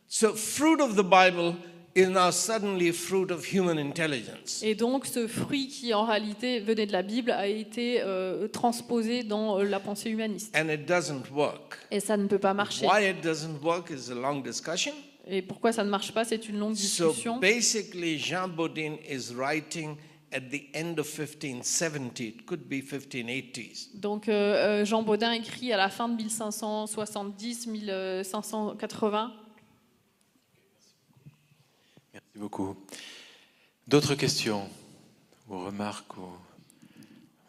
So fruit of the Bible is now suddenly fruit of human intelligence. Et donc ce fruit qui en réalité venait de la Bible a été transposé dans la pensée humaniste. And it doesn't work. Et ça ne peut pas marcher. Why it doesn't work is a long discussion. Et pourquoi ça ne marche pas, c'est une longue So discussion. basically, Jean Bodin is writing at the end of 1570, it could be 1580s. Donc Jean Bodin écrit à la fin de 1570, 1580. Merci beaucoup. D'autres questions ou remarques ou...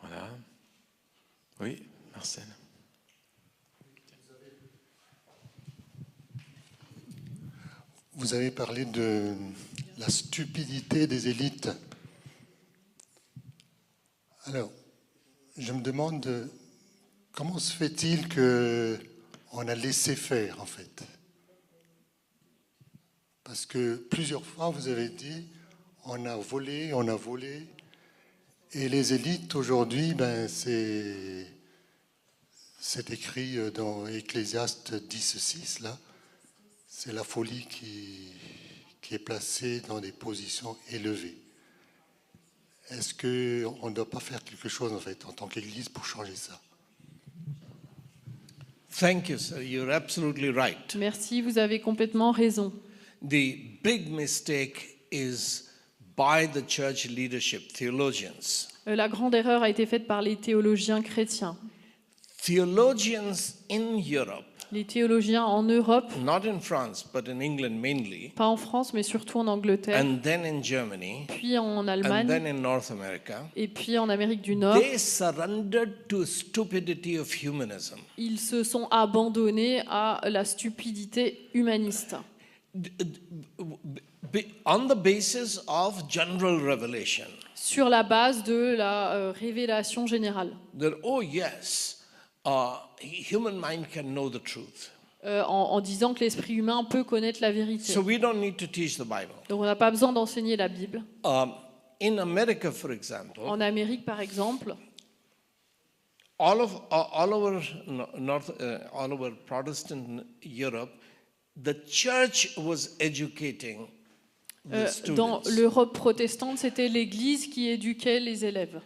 Voilà. Oui, Marcel. Vous avez parlé de la stupidité des élites. Alors, je me demande comment se fait-il qu'on a laissé faire, en fait? Parce que plusieurs fois, vous avez dit, on a volé, et les élites, aujourd'hui, c'est écrit dans Ecclésiaste 10:6, là, c'est la folie qui est placée dans des positions élevées. Est-ce qu'on ne doit pas faire quelque chose, en fait, en tant qu'Église, pour changer ça? Thank you, sir. You're absolutely right. Merci, vous avez complètement raison. The big mistake is by the church leadership, theologians. La grande erreur a été faite par les théologiens chrétiens. Theologians in Europe, Les théologiens en Europe, not in France, but in England mainly, pas en France, mais surtout en Angleterre, and then in Germany, puis en and Allemagne, then in North America, et puis en Amérique du Nord, they surrendered to stupidity of humanism. ils se sont abandonnés à la stupidité humaniste. On the basis of general revelation. Sur la base de la révélation générale. That, oh yes, human mind can know the truth. En disant que l'esprit humain peut connaître la vérité. So we don't need to teach the Bible. Donc on n'a pas besoin d'enseigner la Bible. In America, for example, En Amérique, par exemple, all over Protestant Europe, the church was educating the dans students. l'Europe protestante, c'était l'Église qui éduquait les élèves.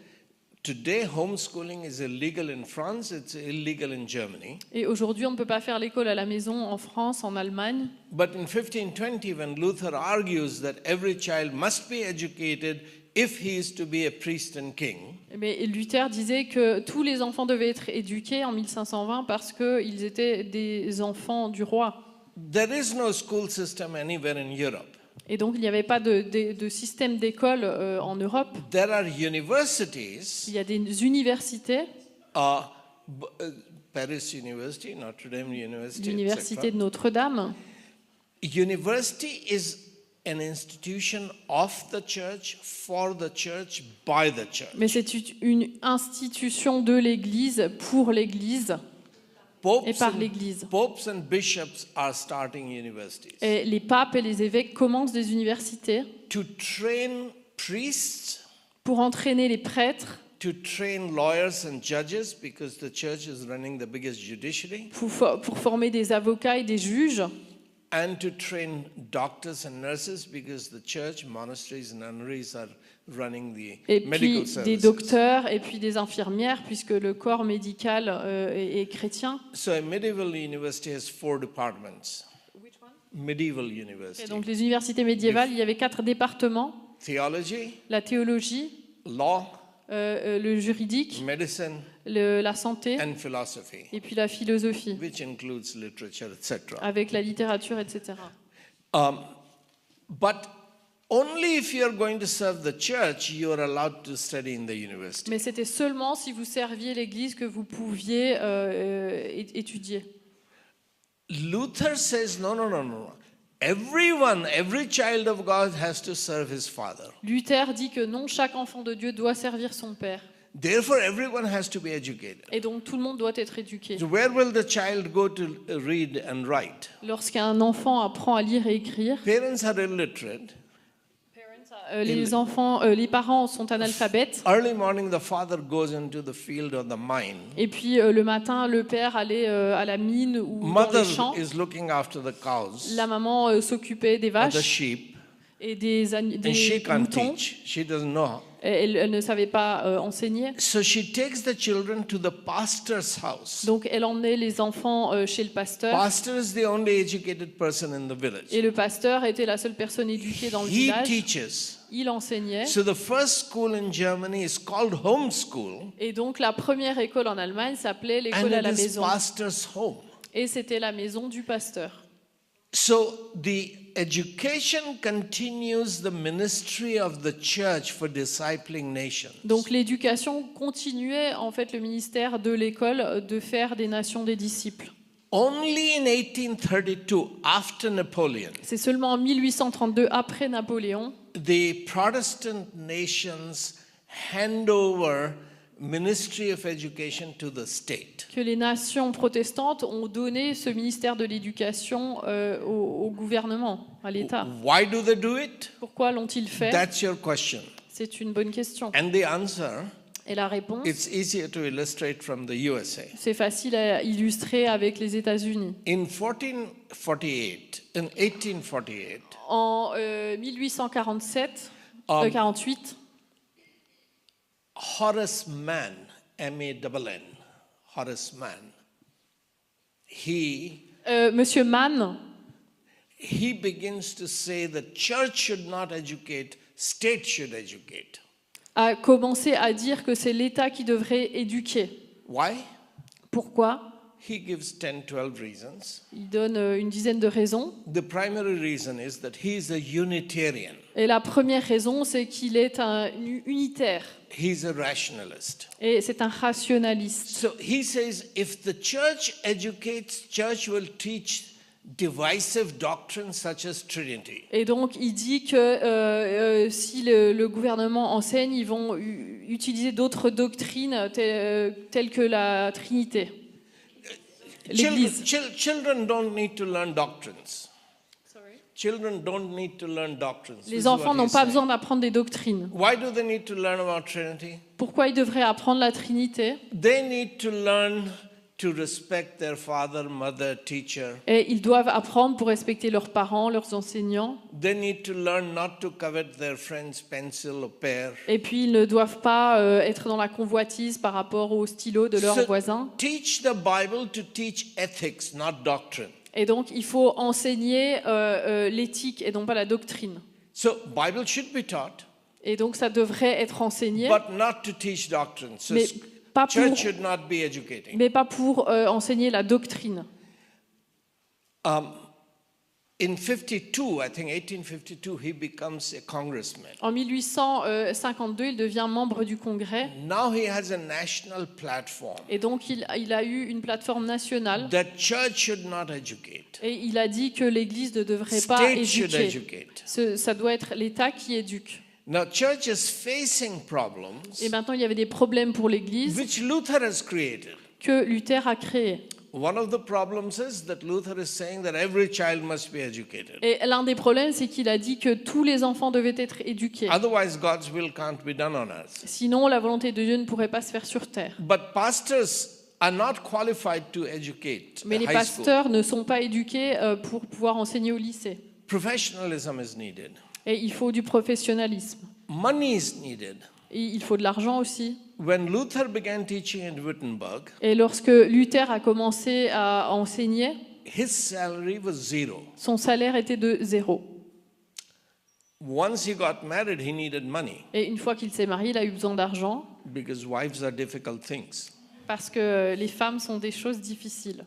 Today, homeschooling is illegal in France, it's illegal in Germany. Et aujourd'hui, on ne peut pas faire l'école à la maison en France, en Allemagne. But in 1520, when Luther argues that every child must be educated if he is to be a priest and king, Mais Luther disait que tous les enfants devaient être éduqués en 1520 parce qu'ils étaient des enfants du roi. there is no school system anywhere in Europe. Et donc il n'y avait pas de système d'école en Europe. There are universities, Il y a des universités, Paris University, Notre Dame University, l'université etc. de Notre-Dame. University is an institution of the church, for the church, by the church. Mais c'est une institution de l'Église, pour l'Église et par l'Église. Popes and bishops are starting universities Et les papes et les évêques commencent des universités to train priests, pour entraîner les prêtres, to train lawyers and judges, because the church is running the biggest judiciary, pour former des avocats et des juges, and to train doctors and nurses, because the church, monasteries and nunneries are running the et medical puis des services. docteurs et puis des infirmières, puisque le corps médical est chrétien. So a medieval university has 4 departments. Medieval Et university. donc les universités médiévales, il y avait 4 départements: Theology, la théologie, law, le juridique, medicine, la santé and philosophy, et puis la philosophie, which includes literature, etc. avec la littérature, etc. But only if you are going to serve the church, you are allowed to study in the university. Mais c'était seulement si vous serviez l'Église que vous pouviez étudier. Luther says, no, no, no, no. Everyone, every child of God has to serve his father. Luther dit que non, chaque enfant de Dieu doit servir son père. Therefore, everyone has to be educated. Et donc tout le monde doit être éduqué. So where will the child go to read and write? Lorsqu'un enfant apprend à lire et écrire, Parents are illiterate. les parents sont analphabètes. Early morning, the father goes into the field or the mine. Et puis le matin, le père allait à la mine ou dans Mother les champs. is looking after the cows, La maman s'occupait des or the vaches sheep, et des and she can't moutons. teach. She doesn't know. Et elle ne savait pas enseigner. So she takes the children to the pastor's house. Donc elle emmenait les enfants chez le pasteur. Pastor is the only educated person in the village. Et le pasteur était la seule personne éduquée dans le He village. teaches. Il enseignait. So the first school in Germany is called homeschool, Et donc la première école en Allemagne s'appelait and l'école à la it is maison. pastor's home. Et c'était la maison du pasteur. So the education continues the ministry of the church for discipling nations. Donc l'éducation continuait en fait le ministère de l'école de faire des nations des disciples. Only in 1832, after Napoleon, C'est seulement en 1832, après Napoléon, the Protestant nations hand over ministry of education to the state. que les nations protestantes ont donné ce ministère de l'éducation au gouvernement, à l'État. Why do they do it? Pourquoi l'ont-ils fait? That's your question. C'est une bonne question. And the answer, Et la réponse, it's easier to illustrate from the USA. c'est facile à illustrer avec les États-Unis. In 1848, En 1847, 48, Horace Mann, M-A-N-N, Horace Mann, Monsieur Mann he begins to say the church should not educate, state should educate. a commencé à dire que c'est l'État qui devrait éduquer. Why? Pourquoi? He gives 10, 12 reasons. Il donne une dizaine de raisons. The primary reason is that he is a Unitarian. Et la première raison, c'est qu'il est un unitaire. He's a rationalist. Et c'est un rationaliste. So he says if the church educates, church will teach divisive doctrines such as Trinity. Et donc, il dit que si le gouvernement enseigne, ils vont utiliser d'autres doctrines telles que la Trinité. L'Église. Children don't need to learn doctrines. Children don't need to learn doctrines. This Les is enfants what n'ont he's pas saying. besoin d'apprendre des doctrines. Why do they need to learn about Trinity? Pourquoi ils devraient apprendre la Trinité? They need to learn to respect their father, mother, teacher. Et ils doivent apprendre pour respecter leurs parents, leurs enseignants. They need to learn not to covet their friend's pencil or pear. Et puis, ils ne doivent pas être dans la convoitise par rapport au stylo de leurs So, voisins. teach the Bible to teach ethics, not doctrine. Et donc, il faut enseigner l'éthique et non pas la doctrine. So, Bible should be taught. Et donc ça devrait être enseigné, but not to teach doctrine. So mais pas pour, church should not be educating. mais pas pour enseigner la doctrine. In 52, I think 1852, he becomes a congressman. En 1852, il devient membre du Congrès Now he has a national platform et donc il a eu une plateforme nationale that church should not educate. et il a dit que l'Église ne devrait pas State should éduquer. educate. Ça doit être l'État qui éduque. Now church is facing problems Et maintenant, il y avait des problèmes pour l'Église which Luther has created. que Luther a créés. One of the problems is that Luther is saying that every child must be educated. Et l'un des problèmes, c'est qu'il a dit que tous les enfants devaient être éduqués. Otherwise, God's will can't be done on earth. Sinon, la volonté de Dieu ne pourrait pas se faire sur terre. But pastors are not qualified to educate Mais les high school. pasteurs ne sont pas éduqués pour pouvoir enseigner au lycée. Professionalism is needed. Et il faut du professionnalisme. Money is needed. Et il faut de l'argent aussi. When Luther began teaching in Wittenberg, Et lorsque Luther a commencé à enseigner, his salary was zero. son salaire était de 0. Once he got married, he needed money Et une fois qu'il s'est marié, il a eu besoin d'argent because wives are difficult things. parce que les femmes sont des choses difficiles.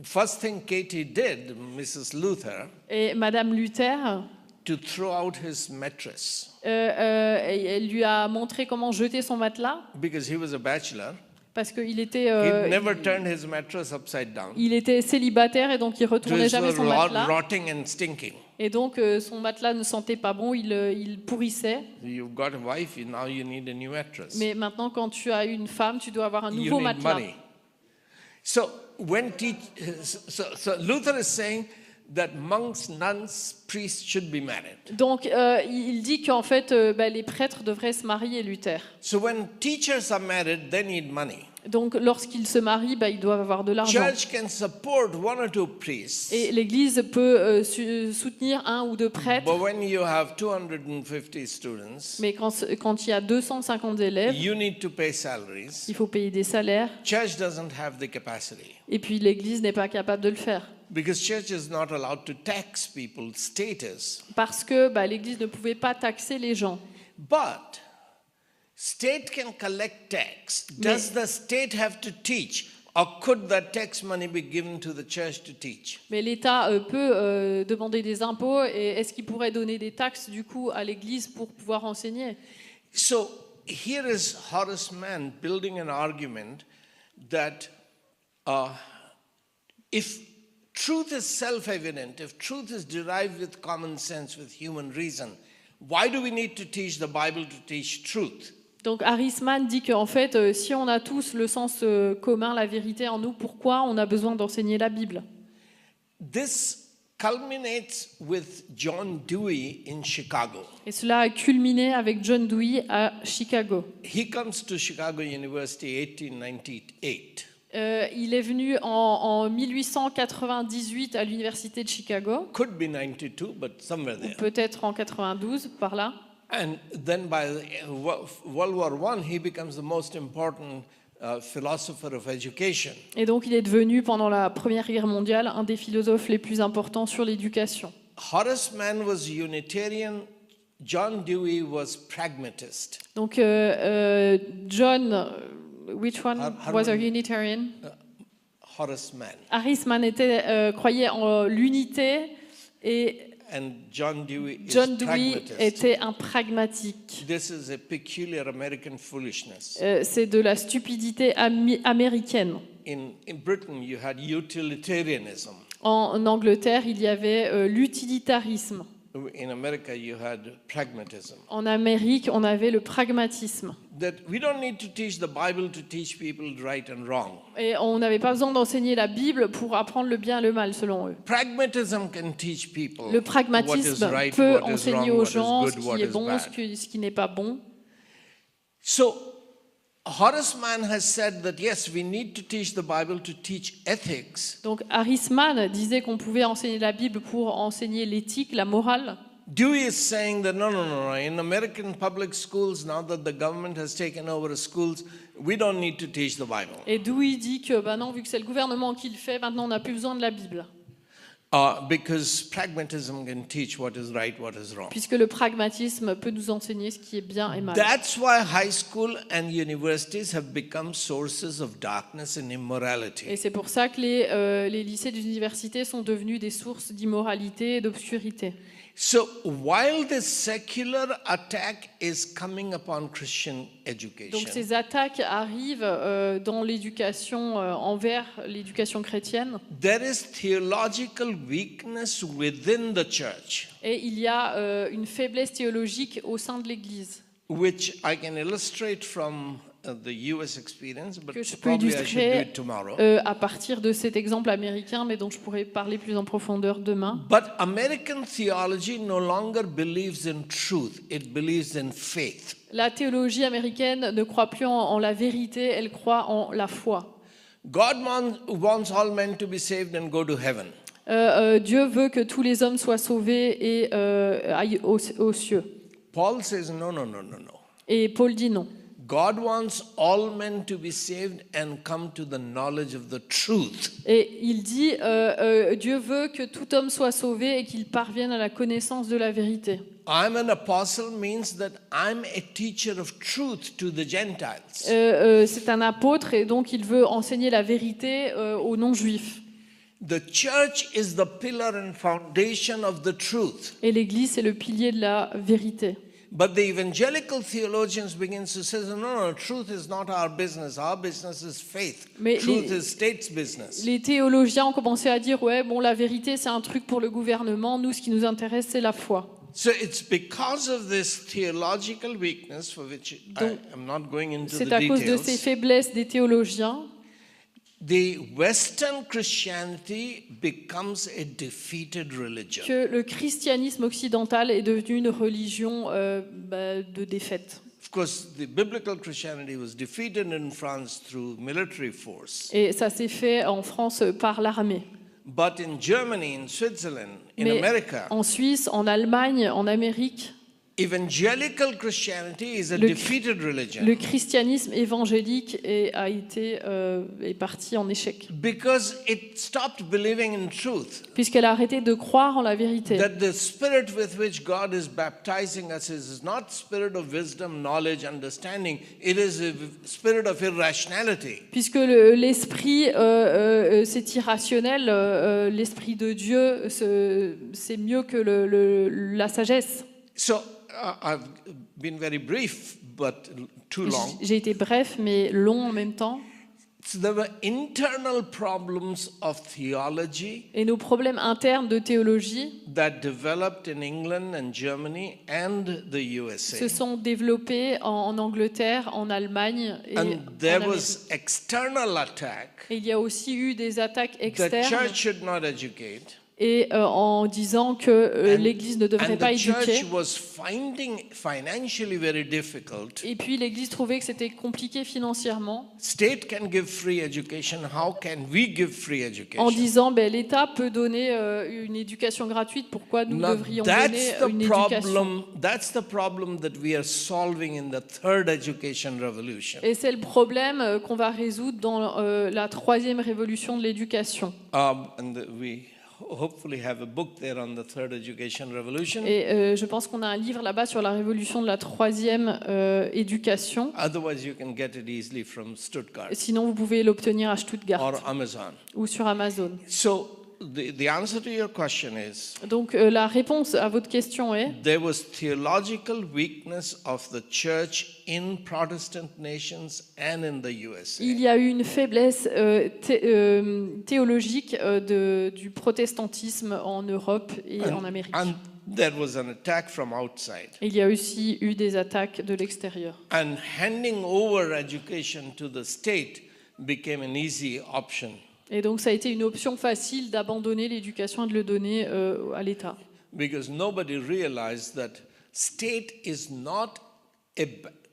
First thing Katie did, Mrs. Luther, Et Madame Luther, to throw out his mattress elle lui a montré comment jeter son matelas because he was a bachelor. parce qu'il était, He never turned his mattress upside down. il était célibataire et donc il It retournait was jamais son matelas. rotting and stinking. Et donc son matelas ne sentait pas bon, il pourrissait. You've got a wife, now you need a new mattress. Mais maintenant, quand tu as une femme, tu dois avoir un You nouveau need matelas. money. So so Luther is saying that monks, nuns, priests should be married. Donc il dit qu'en fait les prêtres devraient se marier, Luther. So when teachers are married, they need money. Donc lorsqu'ils se marient, ils doivent avoir de l'argent. Church can support one or two priests. Et l'Église peut soutenir un ou deux prêtres. But when you have 250 students, Mais quand il y a 250 élèves, you need to pay salaries. il faut payer des salaires. Church doesn't have the capacity Et puis l'Église n'est pas capable de le faire. because church is not allowed to tax people's status. Parce que l'Église ne pouvait pas taxer les gens. But state can collect tax. Does the state have to teach, or could that tax money be given to the church to teach? Mais l'État peut demander des impôts et est-ce qu'il pourrait donner des taxes du coup à l'Église pour pouvoir enseigner? So here is Horace Mann building an argument that if truth is self-evident, if truth is derived with common sense, with human reason, why do we need to teach the Bible to teach truth? Donc Horace Mann dit qu'en fait, si on a tous le sens commun, la vérité en nous, pourquoi on a besoin d'enseigner la Bible? This culminates with John Dewey in Chicago. Et cela a culminé avec John Dewey à Chicago. He comes to Chicago University 1898. Il est venu en 1898 à l'université de Chicago, Could be 92, but somewhere ou there. peut-être en 92, par là. And then by World War I, he becomes the most important philosopher of education. Et donc il est devenu, pendant la Première Guerre mondiale, un des philosophes les plus importants sur l'éducation. Horace Mann was Unitarian. John Dewey was pragmatist. Donc John, which one was a Unitarian? Horace Mann. Horace Mann croyait en l'unité et And John Dewey is John Dewey pragmatist. était un pragmatique. This is a peculiar American foolishness. C'est de la stupidité américaine. In Britain, you had utilitarianism. En Angleterre, il y avait l'utilitarisme. In America, you had pragmatism. En Amérique, on avait le pragmatisme. That we don't need to teach the Bible to teach people right and wrong. Et on n'avait pas besoin d'enseigner la Bible pour apprendre le bien et le mal, selon eux. Pragmatism can teach people Le what is pragmatisme right, peut what is enseigner wrong, aux what is gens good, ce what qui est is bon, bad. ce qui n'est pas bon. So, Horace Mann has said that yes, we need to teach the Bible to teach ethics. Donc Horace Mann disait qu'on pouvait enseigner la Bible pour enseigner l'éthique, la morale. Dewey is saying that no. In American public schools, now that the government has taken over the schools, we don't need to teach the Bible. Et Dewey dit que non, vu que c'est le gouvernement qui le fait, maintenant on n'a plus besoin de la Bible. Because pragmatism can teach what is right, what is wrong. Puisque le pragmatisme peut nous enseigner ce qui est bien et mal. That's why high school and universities have become sources of darkness and immorality. Et c'est pour ça que les lycées et les universités sont devenus des sources d'immoralité et d'obscurité. So while this secular attack is coming upon Christian education, Donc ces attaques arrivent dans l'éducation, envers l'éducation chrétienne. there is theological weakness within the church, Et il y a une faiblesse théologique au sein de l'Église, which I can illustrate from the US experience, but que je peux probably I should do illustrer it tomorrow. à partir de cet exemple américain, mais dont je pourrais parler plus en profondeur demain. But American theology no longer believes in truth, it believes in faith. La théologie américaine ne croit plus en la vérité, elle croit en la foi. God wants all men to be saved and go to heaven. Dieu veut que tous les hommes soient sauvés et aillent aux cieux. Paul says, no, no, no, no, no. Et Paul dit non. God wants all men to be saved and come to the knowledge of the truth. Et il dit, Dieu veut que tout homme soit sauvé et qu'il parvienne à la connaissance de la vérité. I'm an apostle means that I'm a teacher of truth to the Gentiles. C'est un apôtre et donc il veut enseigner la vérité aux non-juifs. The church is the pillar and foundation of the truth. Et l'Église, c'est le pilier de la vérité. But the evangelical theologians begin to say, no, no, truth is not our business. Our business is faith. Mais Truth is state's business. Les théologiens ont commencé à dire, ouais, bon, la vérité, c'est un truc pour le gouvernement. Nous, ce qui nous intéresse, c'est la foi. So it's because of this theological weakness for which I am not going into the C'est à cause de ces details. faiblesses des théologiens. The Western Christianity becomes a defeated religion. Que le christianisme occidental est devenu une religion de défaite. Of course, the biblical Christianity was defeated in France through military force. Et ça s'est fait en France par l'armée. But in Germany, in Switzerland, in Mais America, en Suisse, en Allemagne, en Amérique, evangelical Christianity is a defeated religion. le christianisme évangélique est parti en échec. Because it stopped believing in truth. Puisqu'elle a arrêté de croire en la vérité. That the spirit with which God is baptizing us is not spirit of wisdom, knowledge, understanding. It is a spirit of irrationality. Puisque l'esprit, c'est irrationnel, l'esprit de Dieu, c'est mieux que la sagesse. So I've been very brief, but too long. J'ai été bref, mais long en même temps. So there were internal problems of theology Et nos problèmes internes de théologie that developed in England and Germany and the se USA. sont développés en Angleterre, en Allemagne et en And there Amérique. was external attack. Et il y a aussi eu des attaques The externes church should not educate. et en disant que l'Église ne devrait And pas the church éduquer. was finding financially very difficult. Et puis l'Église trouvait que c'était compliqué financièrement State can give free education. How can we give free en education? disant l'État peut donner une éducation gratuite, pourquoi nous Now devrions donner une éducation? that's the problem that we are solving in the third education revolution. Et c'est le problème qu'on va résoudre dans la troisième révolution de l'éducation. And we hopefully have a book there on the third education revolution. Et je pense qu'on a un livre là-bas sur la révolution de la troisième éducation. Otherwise, you can get it easily from Stuttgart Sinon, vous pouvez l'obtenir à Stuttgart or Amazon. ou sur Amazon. So the answer to your question is Donc la réponse à votre question est there was theological weakness of the church in Protestant nations and in the USA. il y a eu une faiblesse théologique du protestantisme en Europe et en Amérique. And there was an attack from outside. Il y a aussi eu des attaques de l'extérieur. And handing over education to the state became an easy option. Et donc ça a été une option facile d'abandonner l'éducation et de le donner à l'État. Because nobody realized that state is not a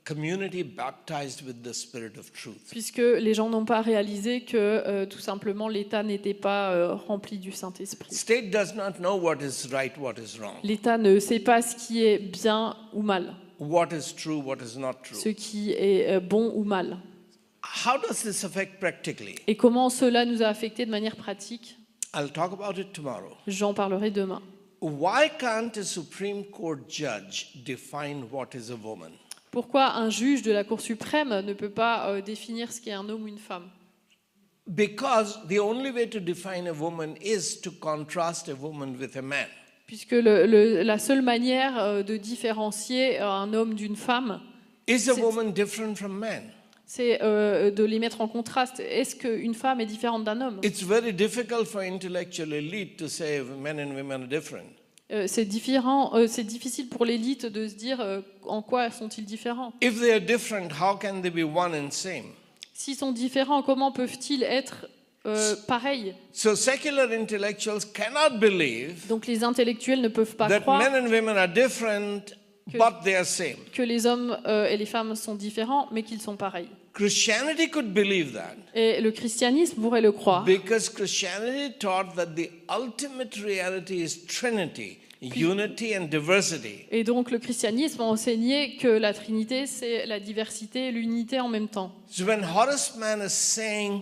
community baptized with the spirit of truth. Puisque les gens n'ont pas réalisé que tout simplement l'État n'était pas rempli du Saint-Esprit. State does not know what is right, what is wrong, L'État ne sait pas ce qui est bien ou mal, what is true, what is not ce true. qui est bon ou mal. How does this affect practically? Et comment cela nous a affectés de manière pratique? I'll talk about it tomorrow. J'en parlerai demain. Why can't a Supreme Court judge define what is a woman? Pourquoi un juge de la Cour suprême ne peut pas définir ce qu'est un homme ou une femme? Because the only way to define a woman is to contrast a woman with a man. Puisque la seule manière de différencier un homme d'une femme, Is a woman different from man? c'est de les mettre en contraste. Est-ce qu'une femme est différente d'un homme? It's very difficult for intellectual elite to say men and women are different. C'est difficile pour l'élite de se dire en quoi sont-ils différents. If they are different, how can they be one and same? S'ils sont différents, comment peuvent-ils être pareils? So secular intellectuals cannot believe Donc les intellectuels ne peuvent pas that croire men and women are different, but they are same. que les hommes et les femmes sont différents, mais qu'ils sont pareils. Christianity could believe that Et le christianisme pourrait le croire, because Christianity taught that the ultimate reality is Trinity, unity and diversity. et donc le christianisme a enseigné que la Trinité, c'est la diversité et l'unité en même temps. So when Horace Mann is saying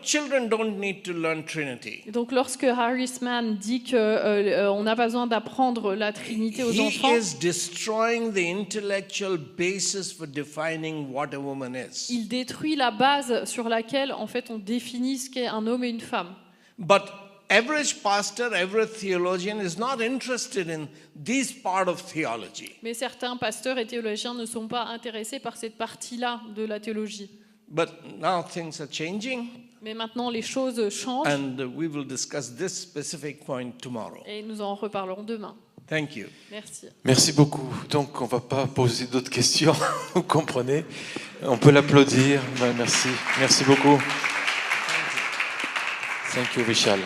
children don't need to learn Trinity, Et donc lorsque Horace Mann dit qu'on n'a pas besoin d'apprendre la Trinité aux he enfants, is destroying the intellectual basis for defining what a woman is. il détruit la base sur laquelle en fait on définit ce qu'est un homme et une femme. But average pastor, average theologian is not interested in this part of theology. Mais certains pasteurs et théologiens ne sont pas intéressés par cette partie-là de la théologie. But now things are changing, Mais maintenant les choses changent and we will discuss this specific point tomorrow. et nous en reparlerons demain. Thank you. Merci. Merci beaucoup. Donc, on ne va pas poser d'autres questions, vous comprenez. On peut l'applaudir. Ouais, merci. Merci beaucoup. Thank you, Vishal.